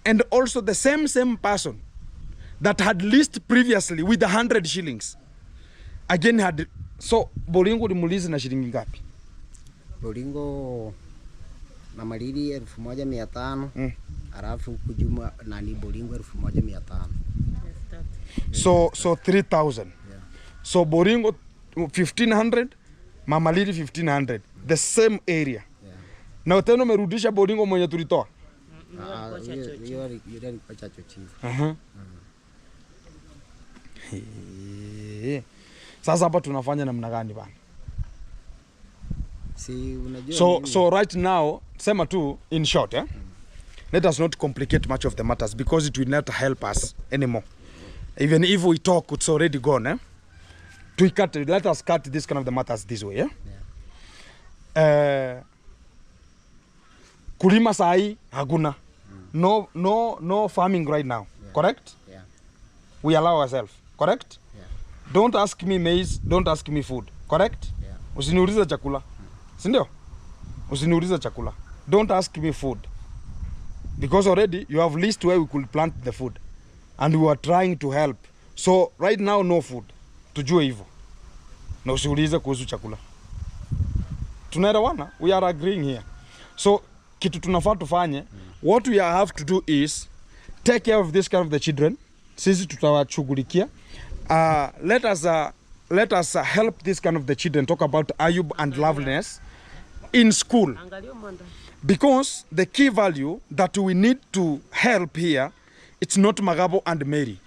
and also the same person that had leased previously with 100 shillings, again had. So Bolingo limulizi na shilingi ngapi? Bolingo Mama Lili 1500, alafu kujuma nani Bolingo 1500. So 3000. Yeah. So Bolingo 1500, Mama Lili 1500, the same area. Yeah. Na tena umerudisha Bolingo mwenye tulitoa. Sasa hapa tunafanya namna gani bana? So right now, sema tu in short, let us not complicate much of the matters because it will not help us anymore. Even if we talk, it's already gone. Let us cut this kind of the matters this way. kulima sahi hakuna. No farming right now. Yeah. Correct? Yeah. We allow ourselves. Correct? Yeah. Don't ask me maize, don't ask me food. Correct? Yeah. Usiniulize chakula. Sindio? Usiniulize chakula. Don't ask me food. Because already you have list where we could plant the food. And we are trying to help. So right now no food. Tujue hivyo. Na usiulize kuhusu chakula. Tunaelewana? We are agreeing here. So kitu tunafaa tufanye, what we have to do is take care of this kind of the children. Sisi tutawashughulikia. Let us help this kind of the children, talk about Ayub and Loveliness in school. Because the key value that we need to help here, it's not Magabo and Mary.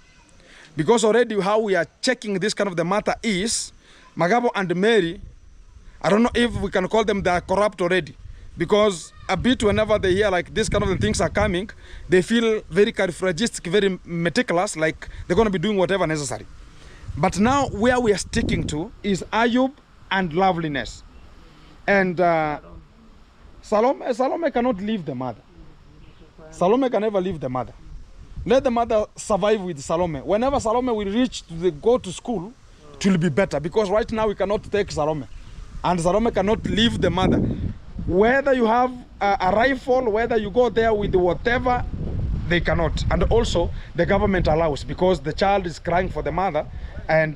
Because already how we are checking this kind of the matter is, Magabo and Mary, I don't know if we can call them, they are corrupt already. Because a bit whenever they hear like this kind of the things are coming, they feel very carefragistic, very meticulous, like they're going to be doing whatever necessary. But now where we are sticking to is Ayub and Loveliness. And Salome cannot leave the mother. Salome can never leave the mother. Let the mother survive with Salome. Whenever Salome will reach to go to school, it will be better. Because right now we cannot take Salome. And Salome cannot leave the mother. Whether you have a rifle, whether you go there with whatever, they cannot. And also the government allows, because the child is crying for the mother, and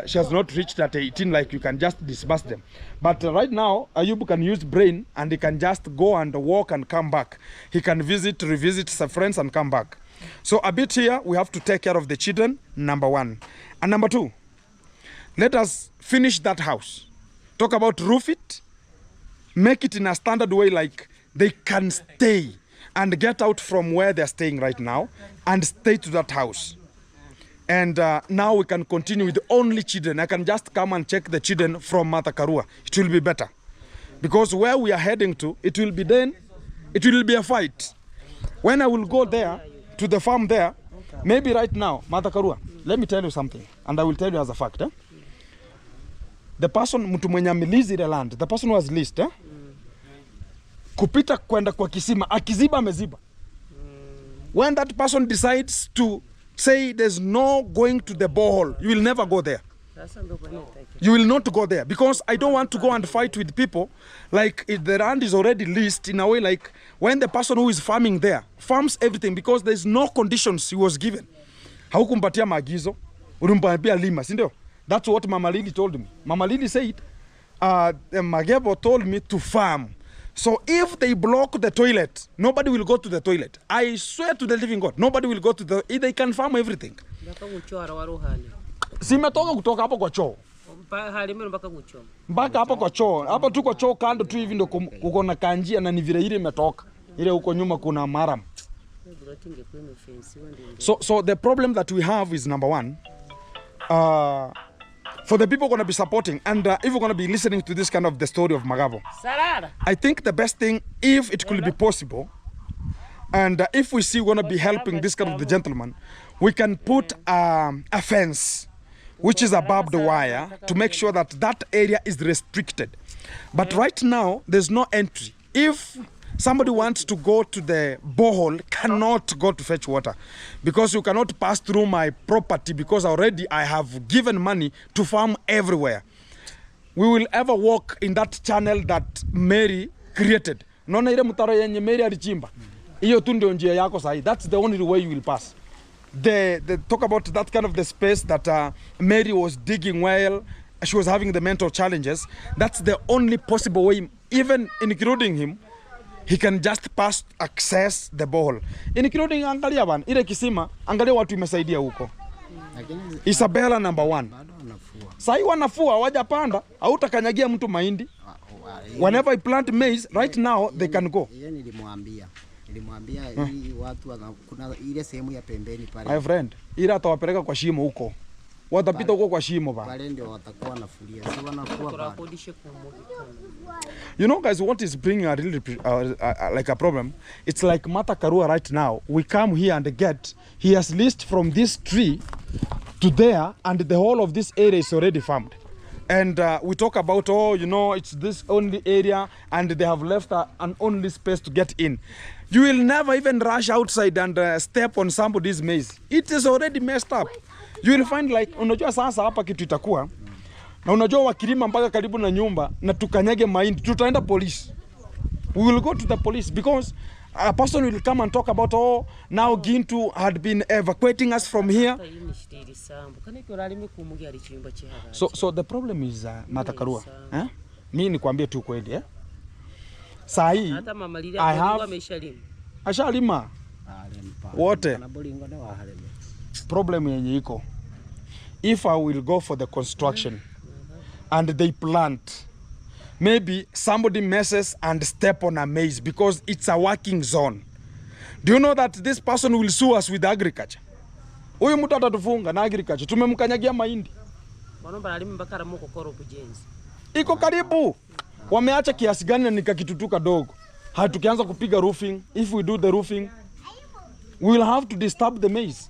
she has not reached at 18, like you can just disburse them. But right now Ayub can use brain, and he can just go and walk and come back. He can revisit some friends and come back. So a bit here we have to take care of the children, number one. And number two, let us finish that house. Talk about roof it, make it in a standard way, like they can stay and get out from where they're staying right now and stay to that house. And now we can continue with only children. I can just come and check the children from Mata Karua. It will be better. Because where we are heading to, it will be a fight. When I will go there, to the farm there, maybe right now, Mata Karua, let me tell you something, and I will tell you as a fact. The person, mtu mwenye amelease the land, the person who has leased, kupita kwenda kwa kisima, akiziba ameziba. When that person decides to say there's no going to the borehole, you will never go there. You will not go there, because I don't want to go and fight with people like if the land is already leased, in a way like when the person who is farming there farms everything, because there's no conditions he was given. Haukumpatia maagizo, ulimpatia lima, si ndio? That's what Mama Lily told me. Mama Lily said, Magebo told me to farm. So if they block the toilet, nobody will go to the toilet. I swear to the living God, nobody will go to the... They can farm everything. Simetoka kutoka hapo kwa choo. Mpaka hapo kwa choo. Hapo tu kwa choo kando tu hivi ndo kuko na kanjia, na ni vile ile imetoka. Ile huko nyuma kuna maram. So the problem that we have is, number one, for the people going to be supporting, and if we're going to be listening to this kind of the story of Magabo, I think the best thing, if it could be possible, and if we see we're going to be helping this kind of the gentleman, we can put a fence, which is a barbed wire, to make sure that that area is restricted. But right now, there's no entry. If somebody wants to go to the borehole, cannot go to fetch water, because you cannot pass through my property, because already I have given money to farm everywhere. We will ever walk in that channel that Mary created. Nona ile mtaro yenye Mary alichimba. Hiyo tu ndio njia yako sahi. That's the only way you will pass. The talk about that kind of the space that Mary was digging while she was having the mental challenges. That's the only possible way, even including him. He can just pass, access the borehole. Including angalia bana, ile kisima, angalia watu imesaidia huko. Isabella number 1. Sai wanafua, hawajapanda, hautakanyagia mtu mahindi. Whenever I plant maize, right now they can go. Nilimwambia hii watu kuna ile sehemu ya pembeni pale. My friend, ila atawapeleka kwa shimo huko. Watapita huko kwa shimo ba. Pale ndio watakuwa wanafulia. Si wanafua ba. You know guys, what is bringing a really like a problem? It's like Mata Karua right now. We come here and get, he has leased from this tree to there, and the whole of this area is already farmed. and we talk about, oh, you know, it's this only area and they have left an only space to get in. You will never even rush outside and step on somebody's maize. It is already messed up. You will find like, unajua sasa hapa kitu itakuwa, na unajua wakilima mpaka karibu na nyumba na tukanyage mahindi, tutaenda police. We will go to the police because a person will come and talk about, oh, now Gintu had been evacuating us from here. So the problem is Matakarua. Mimi nikwambie tu kweli Sahi I have ashalima wote. Problem yenye iko, if I will go for the construction and they plant, maybe somebody messes and step on a maize because it's a working zone. Do you know that this person will sue us with agriculture? Huyu mtu atatufunga na agriculture. Tumemkanyagia mahindi. Iko karibu. Wameacha kiasi gani na nikakitutuka dogo. Hatukianza kupiga roofing. If we do the roofing, we will have to disturb the maize.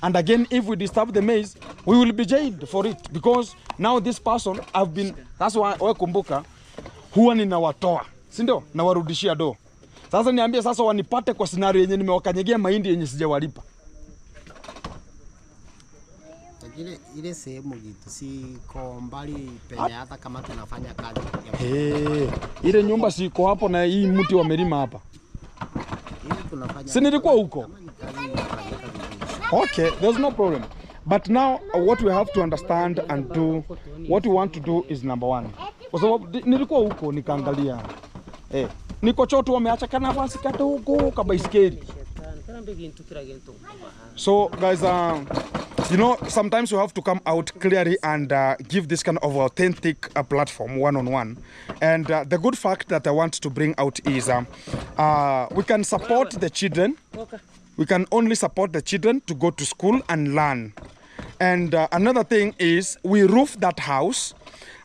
And again, if we disturb the maize, we will be jailed for it. Because now this person, I've been, that's why kumbuka, huwa ninawatoa, si ndio? Na warudishia do. Sasa niambie sasa wanipate kwa scenario yenye nimewakanyagia mahindi yenye sijawalipa. Ile sehemu gitu siko mbali penye hata kama tunafanya kazi. Ile nyumba siko hapo na hii mti wamelima hapa. Si nilikuwa huko. Okay, there's no problem. But now what we have to understand and do, what we want to do is number one. Kwa sababu nilikuwa huko nikaangalia. Niko choto wameacha kanafasi kadogo kabaiskeli. So guys, you know, sometimes we have to come out clearly and give this kind of authentic platform one-on-one. And the good fact that I want to bring out is we can support the children. We can only support the children to go to school and learn. And another thing is we roof that house.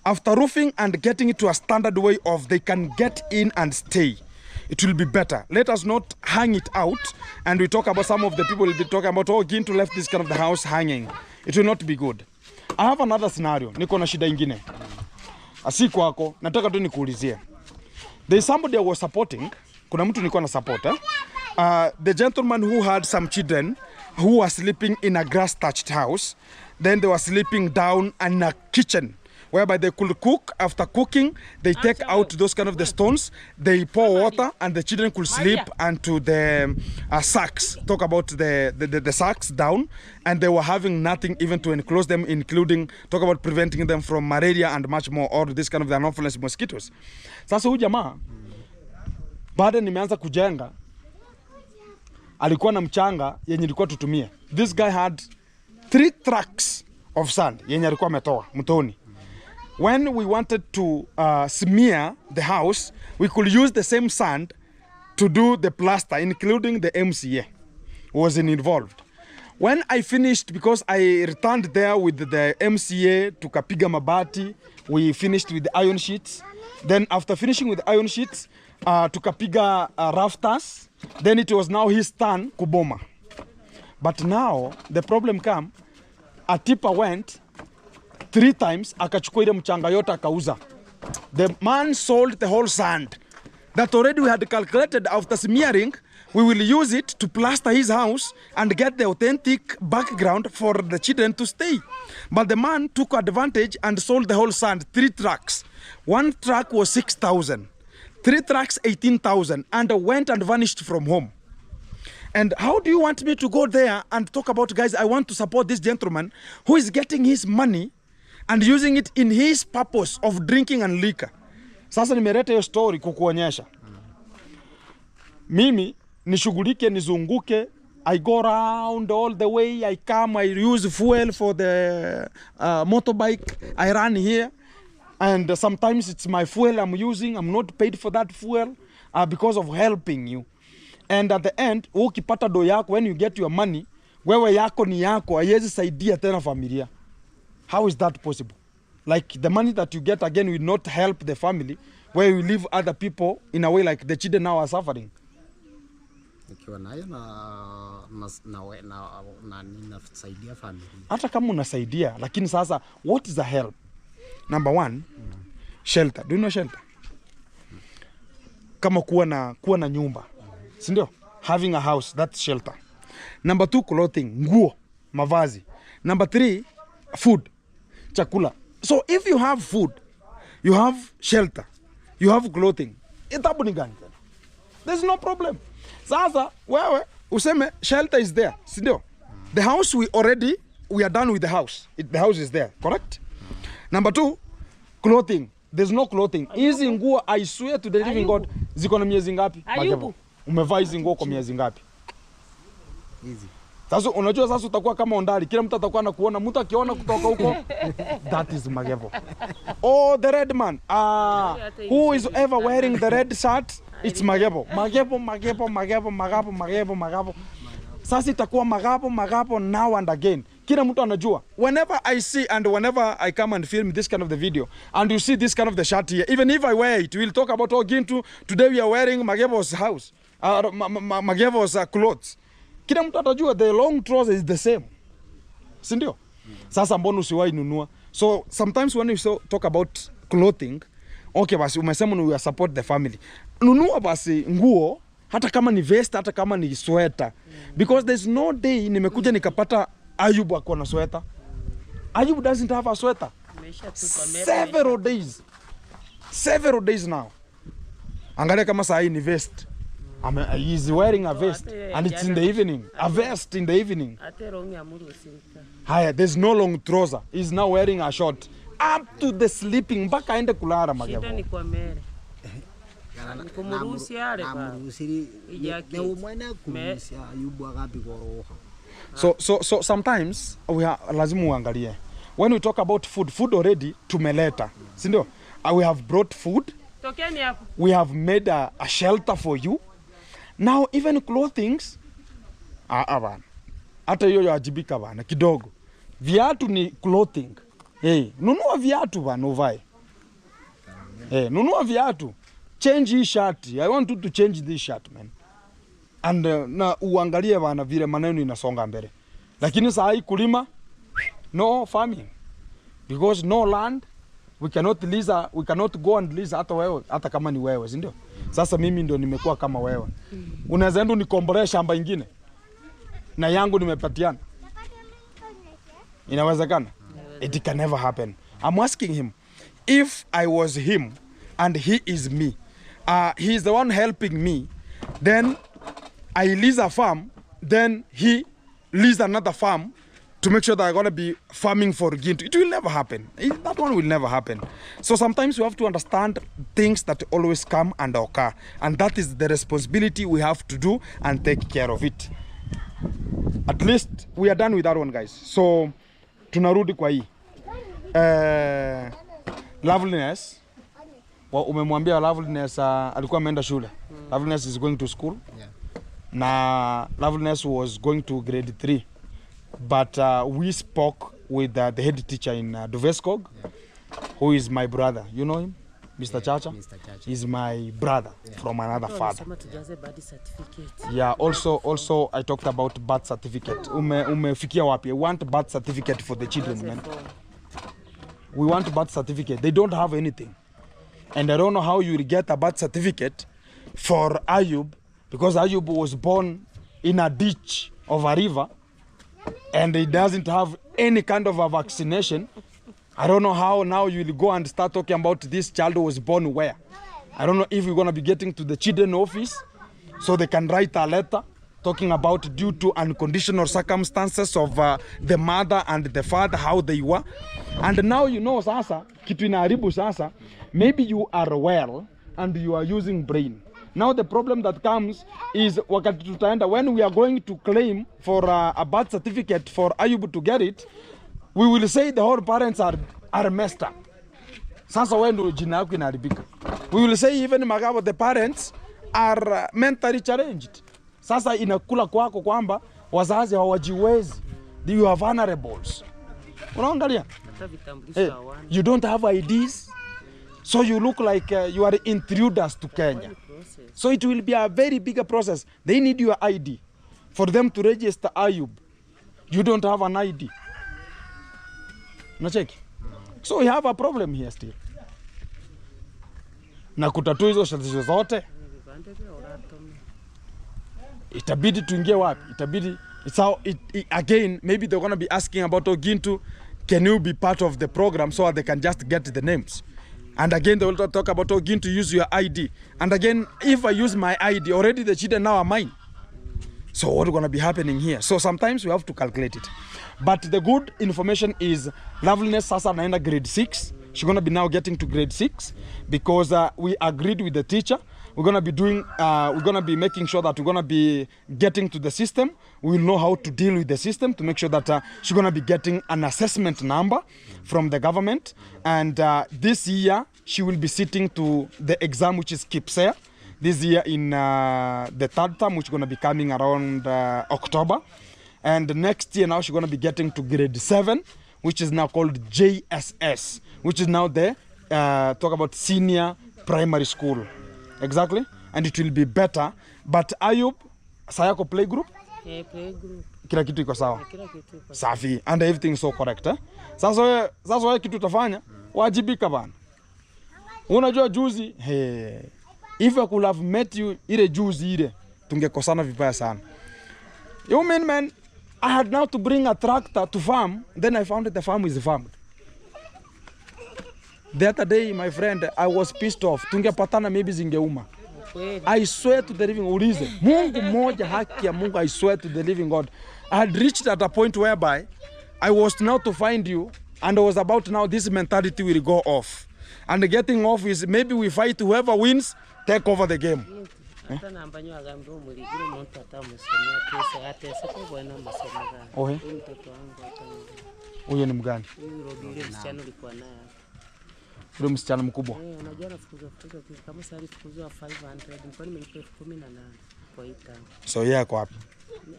After roofing and getting it to a standard way of they can get in and stay, it will be better. Let us not hang it out. And we talk about, some of the people will be talking about, oh, Gintu left this kind of the house hanging. It will not be good. I have another scenario. Niko na shida ingine. Asiku wako, nataka tu nikuulizie. There is somebody I was supporting. Kuna mtu niko na support. The gentleman who had some children who were sleeping in a grass-thatched house. Then they were sleeping down in a kitchen, whereby they could cook. After cooking, they take out those kind of the stones, they pour water, and the children could sleep onto the sacks. Talk about the sacks down, and they were having nothing even to enclose them, including talk about preventing them from malaria and much more, or this kind of the anopheles mosquitoes. Sasa huyu jamaa baada nimeanza kujenga alikuwa na mchanga yenye ilikuwa tutumie. This guy had 3 trucks of sand yenye alikuwa ametoa mtoni. When we wanted to smear the house, we could use the same sand to do the plaster, including the MCA was involved. When I finished, because I returned there with the MCA, tukapiga mabati, we finished with the iron sheets. Then after finishing with the iron sheets, tukapiga rafters. Then it was now his turn kuboma. But now the problem came, a tipper went 3 times, akachukua ile mchanga yote akauza. The man sold the whole sand that already we had calculated after smearing. We will use it to plaster his house and get the authentic background for the children to stay. But the man took advantage and sold the whole sand, 3 trucks. 1 truck was 6,000. 3 trucks, 18,000, and went and vanished from home. And how do you want me to go there and talk about, guys, I want to support this gentleman who is getting his money and using it in his purpose of drinking and liquor? Sasa nimeleta hiyo story kukuonyesha. Mimi nishughulike, nizunguke, I go around all the way, I come, I use fuel for the motorbike, I run here. And sometimes it's my fuel I'm using. I'm not paid for that fuel because of helping you. And at the end, ukipata do yako, when you get your money, wewe yako ni yako, haiwezi saidia tena familia. How is that possible? Like the money that you get again will not help the family, where you leave other people in a way like the children now are suffering. Nikiwa nayo na ninasaidia familia. Hata kama unasaidia, lakini sasa what is the help? Number one, shelter. Do you know shelter? Kama kuwa na nyumba. Si ndio? Having a house, that's shelter. Number 2, clothing, nguo, mavazi. Number 3, food, chakula. So if you have food, you have shelter, you have clothing, itabu ni gani? There's no problem. Sasa wewe useme shelter is there, si ndio? The house we are done with the house. The house is there, correct? Number 2, clothing. There's no clothing. Hizi nguo, I swear to the living God, ziko na miezi ngapi? Magevo. Umevaa hizi nguo kwa miezi ngapi? Hizi. Sasa unajua sasa utakuwa kama ondari, kila mtu atakuwa anakuona, mtu akiona kutoka huko, that is Magevo. Oh, the red man. Who is ever wearing the red shirt? It's Magevo. Magevo. Sasa itakuwa Magevo now and again. Kila mtu anajua. Whenever I see and whenever I come and film this kind of the video and you see this kind of the shirt here, even if I wear it, we'll talk about Gintu. Today we are wearing Magevo's house. Magevo's clothes. Kila mtu atajua the long trouser is the same. Si ndio? Sasa mbona usiwahi nunua? So sometimes when you talk about clothing, okay basi umesema we support the family. Nunua basi nguo hata kama ni vest, hata kama ni sweater. Because there's no day nimekuja nikapata Ayub ako na sweater. Ayub doesn't have a sweater. Several days now. Angalia kama saa hii ni vest. He's wearing a vest and it's in the evening. A vest in the evening. Haya, there's no long trouser. He's now wearing a short. Up to the sleeping. Mpaka aende kulala Magevo. Shida ni kwa mere. Kumuruhusi yale ba. Namuruhusi. Leo mwana kumuruhusi Ayubu agapi kwa roho. So sometimes lazima uangalie. When we talk about food already tumeleta. Si ndio? We have brought food. Tokeni hapo. We have made a shelter for you. Now even clothings bana. Hata hiyo yajibika bana kidogo. Viatu ni clothing. Nunua viatu bana uvae. Nunua viatu. Change hii shirt. I want you to change this shirt, man. And na uangalie bana vile maneno inasonga mbele. Lakini saa hii kulima no farming. Because no land, we cannot go and lease hata kama ni wewe, si ndio? Sasa mimi ndio nimekuwa kama wewe. Unaweza enda nikombolee shamba ingine na yangu nimepatiana. Inawezekana? It can never happen. I'm asking him, if I was him and he is me, he is the one helping me, then I lease a farm, then he lease another farm to make sure that I'm going to be farming for Gintu. It will never happen. That one will never happen. So sometimes we have to understand things that always come and occur. And that is the responsibility we have to do and take care of it. At least we are done with that one, guys. So tunarudi kwa hii. Loveliness. Umemwambia Loveliness alikuwa ameenda shule. Loveliness is going to school. Yeah. Na Loveliness was going to grade 3. But we spoke with the head teacher in Duveskog, who is my brother. You know him? Mr. Chacha? Mr. Chacha. He's my brother from another father. Certificate. Yeah, also I talked about birth certificate. Umefikia wapi? I want birth certificate for the children, man. We want birth certificate. They don't have anything. And I don't know how you will get a birth certificate for Ayub, because Ayub was born in a ditch of a river and he doesn't have any kind of a vaccination. I don't know how now you will go and start talking about this child was born where. I don't know if we're going to be getting to the children office so they can write a letter talking about due to unconditional circumstances of the mother and the father, how they were. And now you know sasa, kitu inaharibu sasa, maybe you are well and you are using brain. Now the problem that comes is wakati tutaenda, when we are going to claim for a birth certificate for Ayub to get it, we will say the whole parents are messed up. Sasa when jina yako inaharibika. We will say even Magabo, the parents are mentally challenged. Sasa inakula kwako kwamba wazazi hawajiwezi. You are vulnerables. Unaangalia? You don't have IDs. So you look like you are intruders to Kenya. So it will be a very bigger process. They need your ID for them to register Ayub. You don't have an ID. Unacheki? So we have a problem here still. Na kutatua hizo tatizo zote itabidi tuingie wapi? Itabidi it's how again maybe they're going to be asking about Ogintu, can you be part of the program so they can just get the names. And again they will talk about Ogintu, use your ID. And again, if I use my ID, already the children now are mine. So what's going to be happening here? So sometimes we have to calculate it. But the good information is Loveliness sasa naenda grade 6. She's going to be now getting to grade 6 because we agreed with the teacher. We're going to be doing, we're going to be making sure that we're going to be getting to the system. We'll know how to deal with the system to make sure that she's going to be getting an assessment number from the government. And this year, she will be sitting to the exam, which is KIPSEA. This year in the third term, which is going to be coming around October. And next year now, she's going to be getting to grade 7, which is now called JSS, which is now the, talk about senior primary school. Exactly. And it will be better. But Ayub, sayako play group? Yeah, play group. Kila kitu iko sawa? Kila kitu iko sawa. Safi. And everything is so correct, eh? Sasa wewe kitu utafanya, wajibika bana. Unajua juzi, if I could have met you ile juzi ile, tungekosana vibaya sana. You mean, man, I had now to bring a tractor to farm, then I found that the farm is farmed. The other day, my friend, I was pissed off. Tungepatana maybe zingeuma. I swear to the living ulize. Mungu moja haki ya Mungu, I swear to the living God. I had reached at a point whereby I was now to find you and I was about now this mentality will go off. And getting off is maybe we fight, whoever wins, take over the game. Huyo ni mgani? Ule msichana mkubwa. Unajua nafukuza kama sasa alifukuzwa 500, nilikuwa nimelipa 18,000 kwa ita. So yeye ako wapi?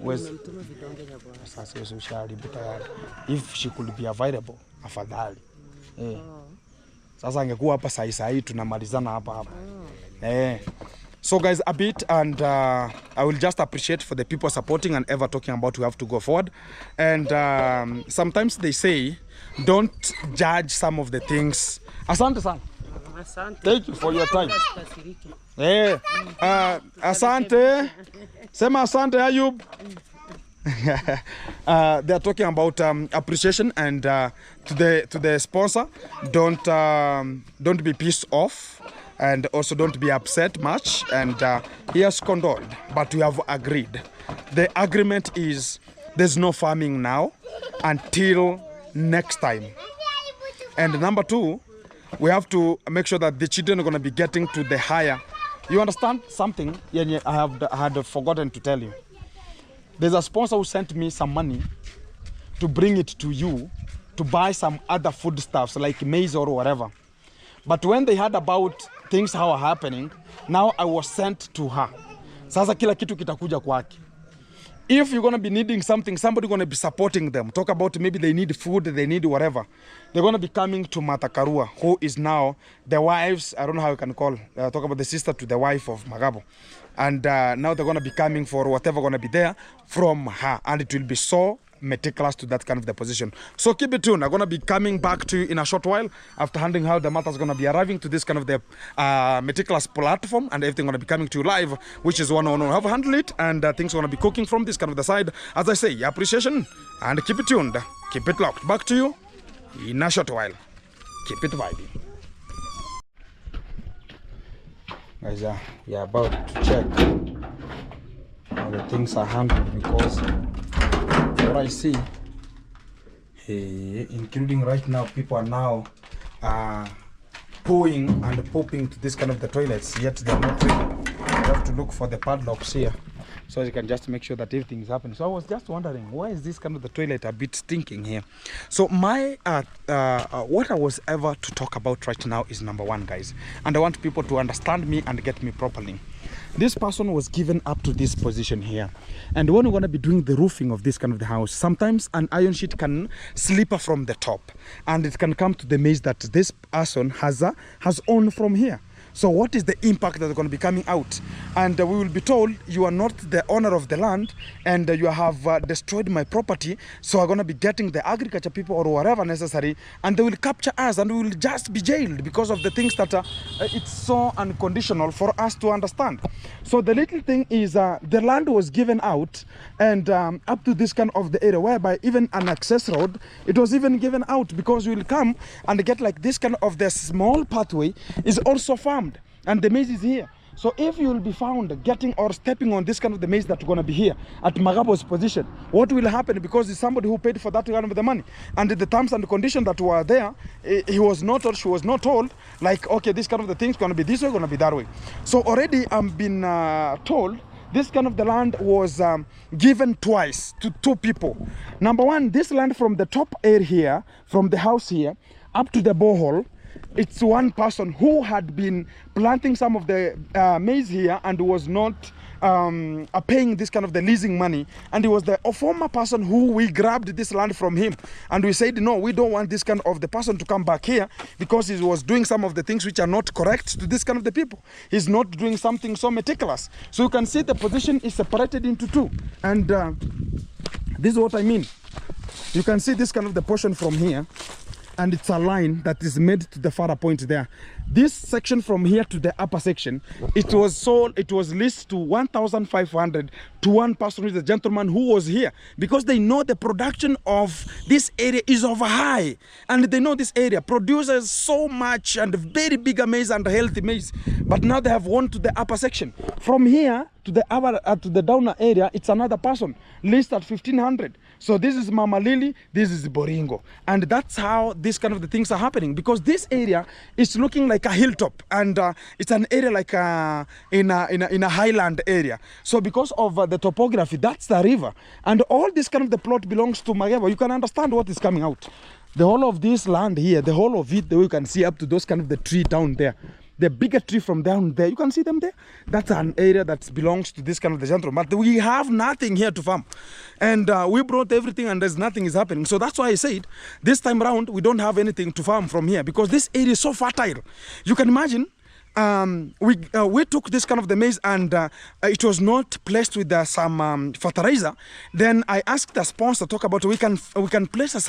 Nimemtuma vidonge vya bwana. Sasa hiyo ushaharibu tayari. If she could be available, afadhali. Sasa angekuwa hapa saa hii tunamalizana hapa. So guys, a bit, and I will just appreciate for the people supporting and ever talking about we have to go forward. And sometimes they say, don't judge some of the things. Asante sana. Asante. Thank you for your time. Asante. Sema asante Ayub. They are talking about appreciation and to the sponsor, don't be pissed off. And also don't be upset much, and he has condoled, but we have agreed. The agreement is there's no farming now until next time. And number 2, we have to make sure that the children are going to be getting to the higher. You understand something? Yeah, I had forgotten to tell you. There's a sponsor who sent me some money to bring it to you to buy some other foodstuffs like maize or whatever. But when they heard about things how are happening, now I was sent to her. Sasa kila kitu kitakuja kwake. If you're going to be needing something, somebody going to be supporting them. Talk about maybe they need food, they need whatever. They're going to be coming to Matakarua, who is now the wives, I don't know how you can call, talk about the sister to the wife of Magabo. And now they're going to be coming for whatever going to be there from her. And it will be so meticulous to that kind of the position. So keep it tuned. I'm going to be coming back to you in a short while after handling how the matter is going to be arriving to this kind of the meticulous platform, and everything going to be coming to you live, which is one on one. Have handled it, and things going to be cooking from this kind of the side. As I say, appreciation, and keep it tuned. Keep it locked. Back to you in a short while. Keep it vibing. Guys, we are about to check how the things are handled, because what I see, including right now, people are now pooing and pooping to this kind of the toilets, yet they're not ready. You have to look for the padlocks here, so you can just make sure that everything is happening. So I was just wondering, why is this kind of the toilet a bit stinking here? So my what I was ever to talk about right now is number 1, guys, and I want people to understand me and get me properly. This person was given up to this position here, and when we're going to be doing the roofing of this kind of the house, sometimes an iron sheet can slip from the top, and it can come to the maze that this person has owned from here. So what is the impact that's going to be coming out? And we will be told, you are not the owner of the land, and you have destroyed my property, so I'm going to be getting the agriculture people or whatever necessary, and they will capture us, and we will just be jailed because of the things that it's so unconditional for us to understand. So the little thing is the land was given out, and up to this kind of the area, whereby even an access road, it was even given out, because you will come and get like this kind of the small pathway is also farmed, and the maize is here. So if you will be found getting or stepping on this kind of the maize that's going to be here at Magabo's position, what will happen? Because it's somebody who paid for that kind of the money, and the terms and conditions that were there, he was not, or she was not told, like, okay, this kind of the thing's going to be this way, going to be that way. So already I'm been told this kind of the land was given twice to two people. Number one, this land from the top area here, from the house here up to the borehole, it's one person who had been planting some of the maize here and was not paying this kind of the leasing money, and he was the former person who we grabbed this land from him, and we said, no, we don't want this kind of the person to come back here, because he was doing some of the things which are not correct to this kind of the people. He's not doing something so meticulous. So you can see the position is separated into two, and this is what I mean. You can see this kind of the portion from here, and it's a line that is made to the further point there. This section from here to the upper section, it was sold, it was leased to 1,500 to one person, who is a gentleman who was here, because they know the production of this area is over high, and they know this area produces so much and very big maize and healthy maize. But now they have won to the upper section. From here to the upper to the downer area, it's another person leased at 1,500. So this is Mama Lily, this is Boringo, and that's how this kind of the things are happening, because this area is looking like a hilltop, and it's an area like in a highland area. So because of the topography, that's the river, and all this kind of the plot belongs to Mageba. You can understand what is coming out. The whole of this land here, the whole of it, you can see up to those kind of the tree down there. The bigger tree from down there, you can see them there. That's an area that belongs to this kind of the gentleman. But we have nothing here to farm. And we brought everything, and there's nothing is happening. So that's why I said, this time around, we don't have anything to farm from here, because this area is so fertile. You can imagine, we took this kind of the maize, and it was not placed with some fertilizer. Then I asked the sponsor, talk about we can place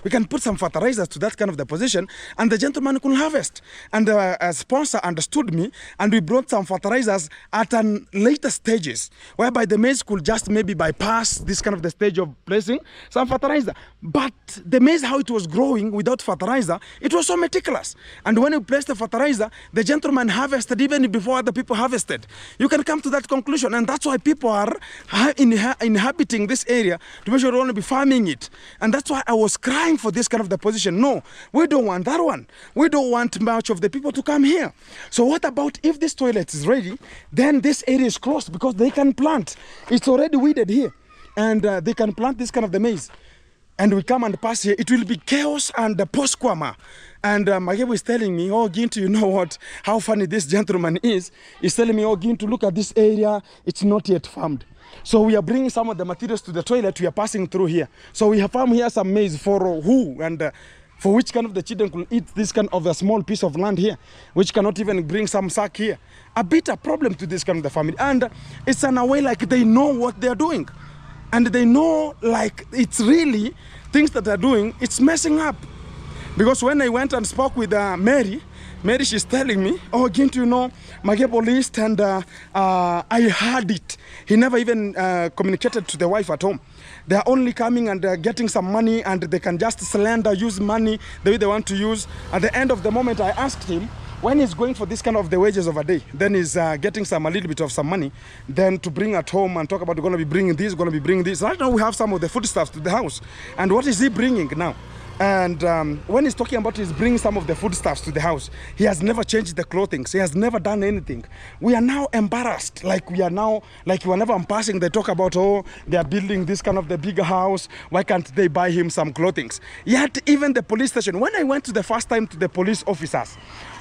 we can put some fertilizers to that kind of the position, and the gentleman could harvest. And the sponsor understood me, and we brought some fertilizers at an later stages, whereby the maize could just maybe bypass this kind of the stage of placing some fertilizer. But the maize, how it was growing without fertilizer, it was so meticulous. And when we placed the fertilizer, the gentleman harvested even before other people harvested. You can come to that conclusion, and that's why people are inhabiting this area to make sure they want to be farming it. And that's why I was crying for this kind of the position. No, we don't want that one. We don't want much of the people to come here. So what about if this toilet is ready, then this area is closed, because they can plant. It's already weeded here, and they can plant this kind of the maize. And we come and pass here, it will be chaos and post-quama. And Magebo is telling me, oh, Gintu, you know what, how funny this gentleman is. He's telling me, oh, Gintu, look at this area, it's not yet farmed. So we are bringing some of the materials to the toilet, we are passing through here. So we have farmed here some maize for who, and for which kind of the children could eat this kind of a small piece of land here, which cannot even bring some sack here. A bit of problem to this kind of the family. And it's in a way like they know what they're doing. And they know, like, it's really things that they're doing, it's messing up. Because when I went and spoke with Mary, she's telling me, oh, Gintu, you know, Magebo list, and I heard it. He never even communicated to the wife at home. They're only coming and getting some money, and they can just slander, use money the way they want to use. At the end of the moment, I asked him, when he's going for this kind of the wages of a day, then he's getting a little bit of some money, then to bring at home and talk about going to be bringing this, going to be bringing this. Right now we have some of the foodstuffs to the house. And what is he bringing now? And when he's talking about he's bringing some of the foodstuffs to the house, he has never changed the clothing. He has never done anything. We are now embarrassed. Like we are now, like whenever I'm passing, they talk about, oh, they are building this kind of the bigger house. Why can't they buy him some clothing? Yet even the police station, when I went to the first time to the police officers,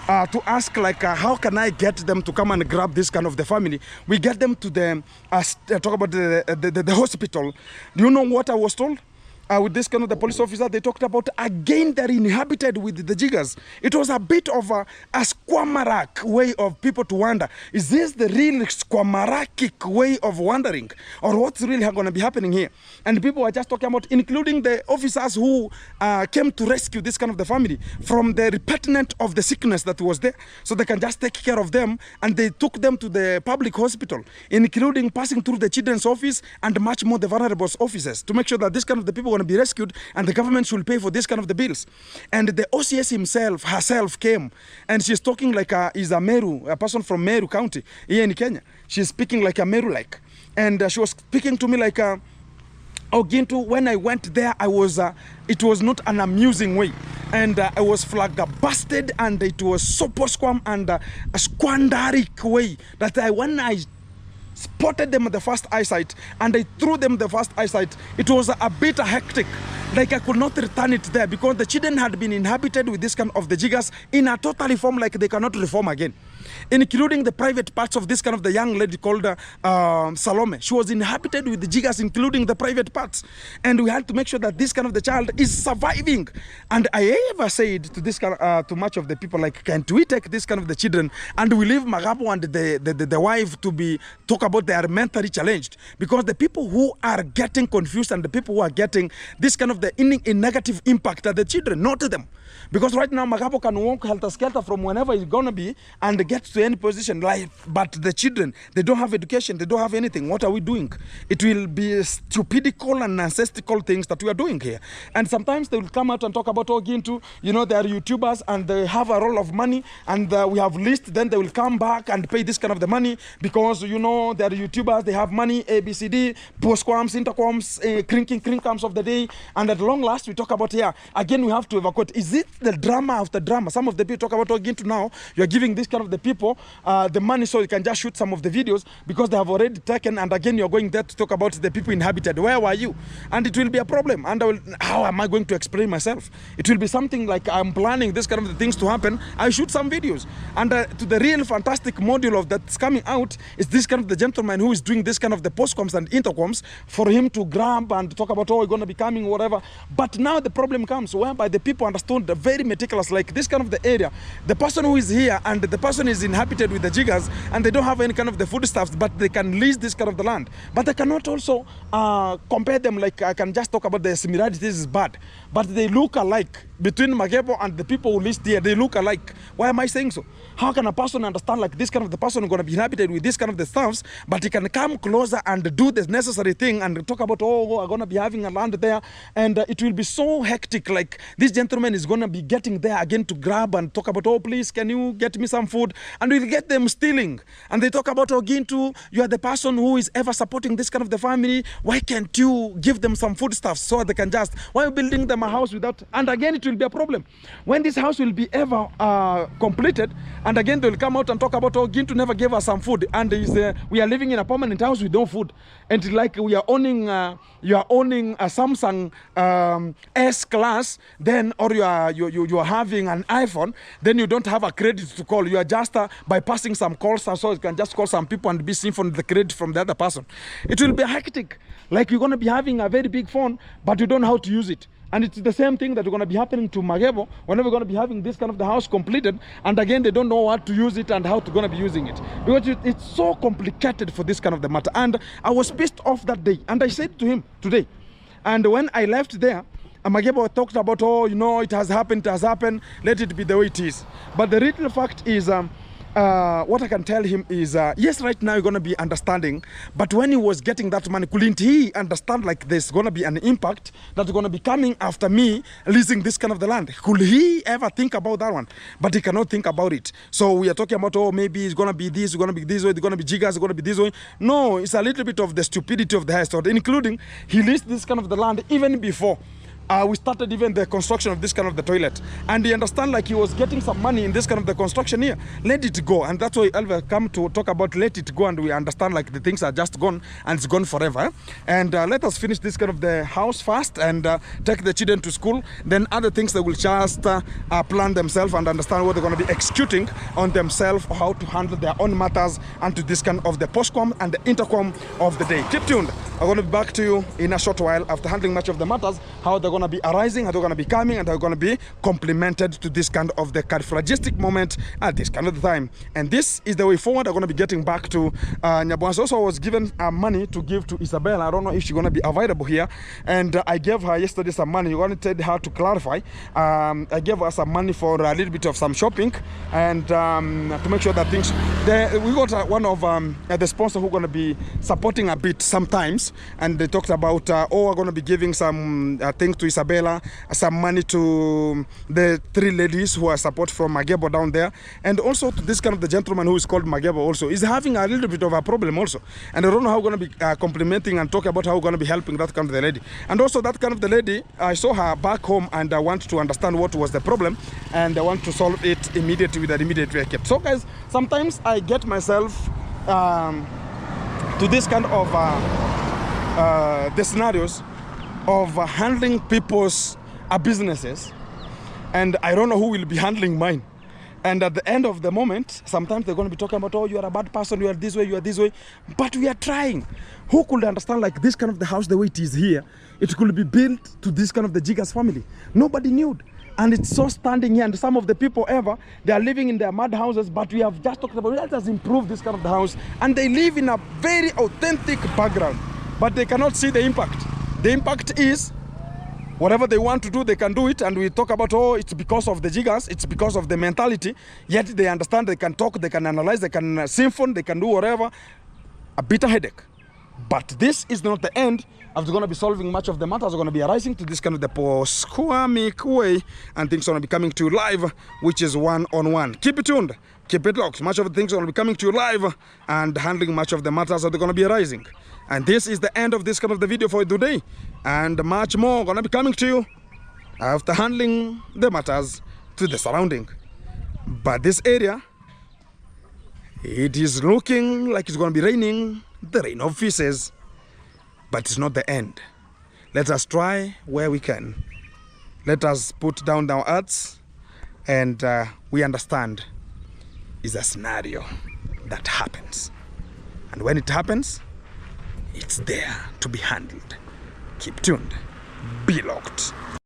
to ask like how can I get them to come and grab this kind of the family, we get them to the talk about the hospital. Do you know what I was told? with this kind of the police officer, they talked about again they're inhabited with the Jiggers. It was a bit of a squamarak way of people to wonder, is this the real squamarakic way of wandering, or what's really going to be happening here? And people were just talking about, including the officers who came to rescue this kind of the family from the repugnant of the sickness that was there, so they can just take care of them, and they took them to the public hospital, including passing through the children's office and much more the vulnerable offices, to make sure that this kind of the people want to be rescued, and the government should pay for this kind of the bills. And the OCS herself came, and she's talking like is a Meru, a person from Meru County here in Kenya. She's speaking like a Meru-like, and she was speaking to me like Ogintu. When I went there, I was it was not an amusing way, and I was flabbergasted, and it was so post-squam and a squandaric way that when I spotted them at the first eyesight and I threw them the first eyesight, it was a bit hectic. Like I could not return it there, because the children had been inhabited with this kind of the Jiggers in a total reform, like they cannot reform again, including the private parts of this kind of the young lady called Salome. She was inhabited with the Jiggers, including the private parts, and we had to make sure that this kind of the child is surviving. And I ever said to this kind to much of the people, like, can't we take this kind of the children and we leave Magapo and the wife to be talk about they are mentally challenged? Because the people who are getting confused and the people who are getting this kind of the in negative impact are the children, not them. Because right now Magapo can walk helter-skelter from whenever he's gonna be and get to any position, like, but the children, they don't have education, they don't have anything. What are we doing? It will be stupidical and nonsensical things that we are doing here. And sometimes they will come out and talk about Ogintu, you know, they are YouTubers and they have a roll of money, and we have list, then they will come back and pay this kind of the money because, you know, they are YouTubers, they have money, ABCD, postquams, interquams, crinkams of the day. And at long last, we talk about here, again, we have to evacuate. Is it the drama after drama? Some of the people talk about Ogintu now, you're giving this kind of the people the money so you can just shoot some of the videos because they have already taken, and again, you're going there to talk about the people inhabited. Where were you? And it will be a problem. And how am I going to explain myself? It will be something like I'm planning this kind of the things to happen. I shoot some videos. And to the real fantastic module of that's coming out is this kind of the gentleman who is doing this kind of the postcoms and intercoms for him to grab and talk about, oh, we're going to be coming, whatever. But now the problem comes whereby the people understood very meticulous, like this kind of the area. The person who is here and the person is inhabited with the Jiggers, and they don't have any kind of the foodstuffs, but they can lease this kind of the land. But I cannot also compare them, like I can just talk about the similarities is bad. But they look alike. Between Magepo and the people who list here, they look alike. Why am I saying so? How can a person understand like this kind of the person is going to be inhabited with this kind of the stuffs, but he can come closer and do the necessary thing and talk about, oh, I'm going to be having a land there, and it will be so hectic, like this gentleman is going to be getting there again to grab and talk about, oh, please, can you get me some food? And we'll get them stealing. And they talk about, oh, Gintu, you are the person who is ever supporting this kind of the family. Why can't you give them some food stuff so they can just, why are you building them a house without, and again, it will be a problem. When this house will be ever completed, and again, they will come out and talk about, oh, Gintu never gave us some food, and we are living in a permanent house with no food. And like we are owning, you are owning a Samsung S-Class, then, or you are having an iPhone, then you don't have a credit to call. You are just bypassing some calls, so you can just call some people and be seen from the credit from the other person. It will be hectic. Like you're going to be having a very big phone, but you don't know how to use it. And it's the same thing that we're going to be happening to Magebo whenever we're going to be having this kind of the house completed. And again, they don't know what to use it and how to going to be using it. Because it's so complicated for this kind of the matter. And I was pissed off that day. And I said to him today, and when I left there, Magebo talked about, oh, you know, it has happened, let it be the way it is. But the real fact is, what I can tell him is, yes, right now you're going to be understanding, but when he was getting that money, couldn't he understand like there's going to be an impact that's going to be coming after me leasing this kind of the land? Could he ever think about that one? But he cannot think about it. So we are talking about, oh, maybe it's going to be this, it's going to be this way, it's going to be Jiggers, it's going to be this way. No, it's a little bit of the stupidity of the highest order, including he leased this kind of the land even before we started even the construction of this kind of the toilet. And you understand, like, he was getting some money in this kind of the construction here. Let it go. And that's why Elva come to talk about let it go, and we understand, like, the things are just gone and it's gone forever. And let us finish this kind of the house first and take the children to school. Then other things they will just plan themselves and understand what they're going to be executing on themselves, or how to handle their own matters, and to this kind of the postcom and the intercom of the day. Keep tuned. I'm going to be back to you in a short while after handling much of the matters, how they're going to be arising, how they're going to be coming, and they're going to be complemented to this kind of the cardiophagistic moment at this kind of the time. And this is the way forward. I'm going to be getting back to Nyabwansi. Also, I was given money to give to Isabella. I don't know if she's going to be available here. And I gave her yesterday some money. I wanted her to clarify. I gave her some money for a little bit of some shopping, and to make sure that things... we got one of the sponsors who are going to be supporting a bit sometimes, and they talked about, we're going to be giving some things to Isabella, some money to the 3 ladies who are support from Magebo down there, and also to this kind of the gentleman who is called Magebo also. He's having a little bit of a problem also, and I don't know how we're going to be complimenting and talk about how we're going to be helping that kind of the lady. And also that kind of the lady, I saw her back home, and I want to understand what was the problem, and I want to solve it immediately with an immediate record. So guys, sometimes I get myself to this kind of the scenarios of handling people's businesses, and I don't know who will be handling mine. And at the end of the moment, sometimes they're going to be talking about, oh, you are a bad person, you are this way, you are this way. But we are trying. Who could understand, like, this kind of the house, the way it is here, it could be built to this kind of the Jiggers family. Nobody knew. And it's so standing here, and some of the people they are living in their mud houses, but we have just talked about, let us improve this kind of the house. And they live in a very authentic background, but they cannot see the impact. The impact is, whatever they want to do, they can do it. And we talk about, oh, it's because of the Jiggers, it's because of the mentality. Yet they understand, they can talk, they can analyze, they can symphony, they can do whatever. A bitter headache. But this is not the end. After going to be solving much of the matters are going to be arising to this kind of the post-squamic way, and things are going to be coming to you live, which is one-on-one. Keep it tuned, keep it locked. Much of the things are going to be coming to you live, and handling much of the matters are going to be arising. And this is the end of this kind of the video for today, and much more going to be coming to you after handling the matters to the surrounding. But this area, it is looking like it's going to be raining, the rain of feces. But it's not the end. Let us try where we can. Let us put down our arts, and we understand it's a scenario that happens. And when it happens, it's there to be handled. Keep tuned. Be locked.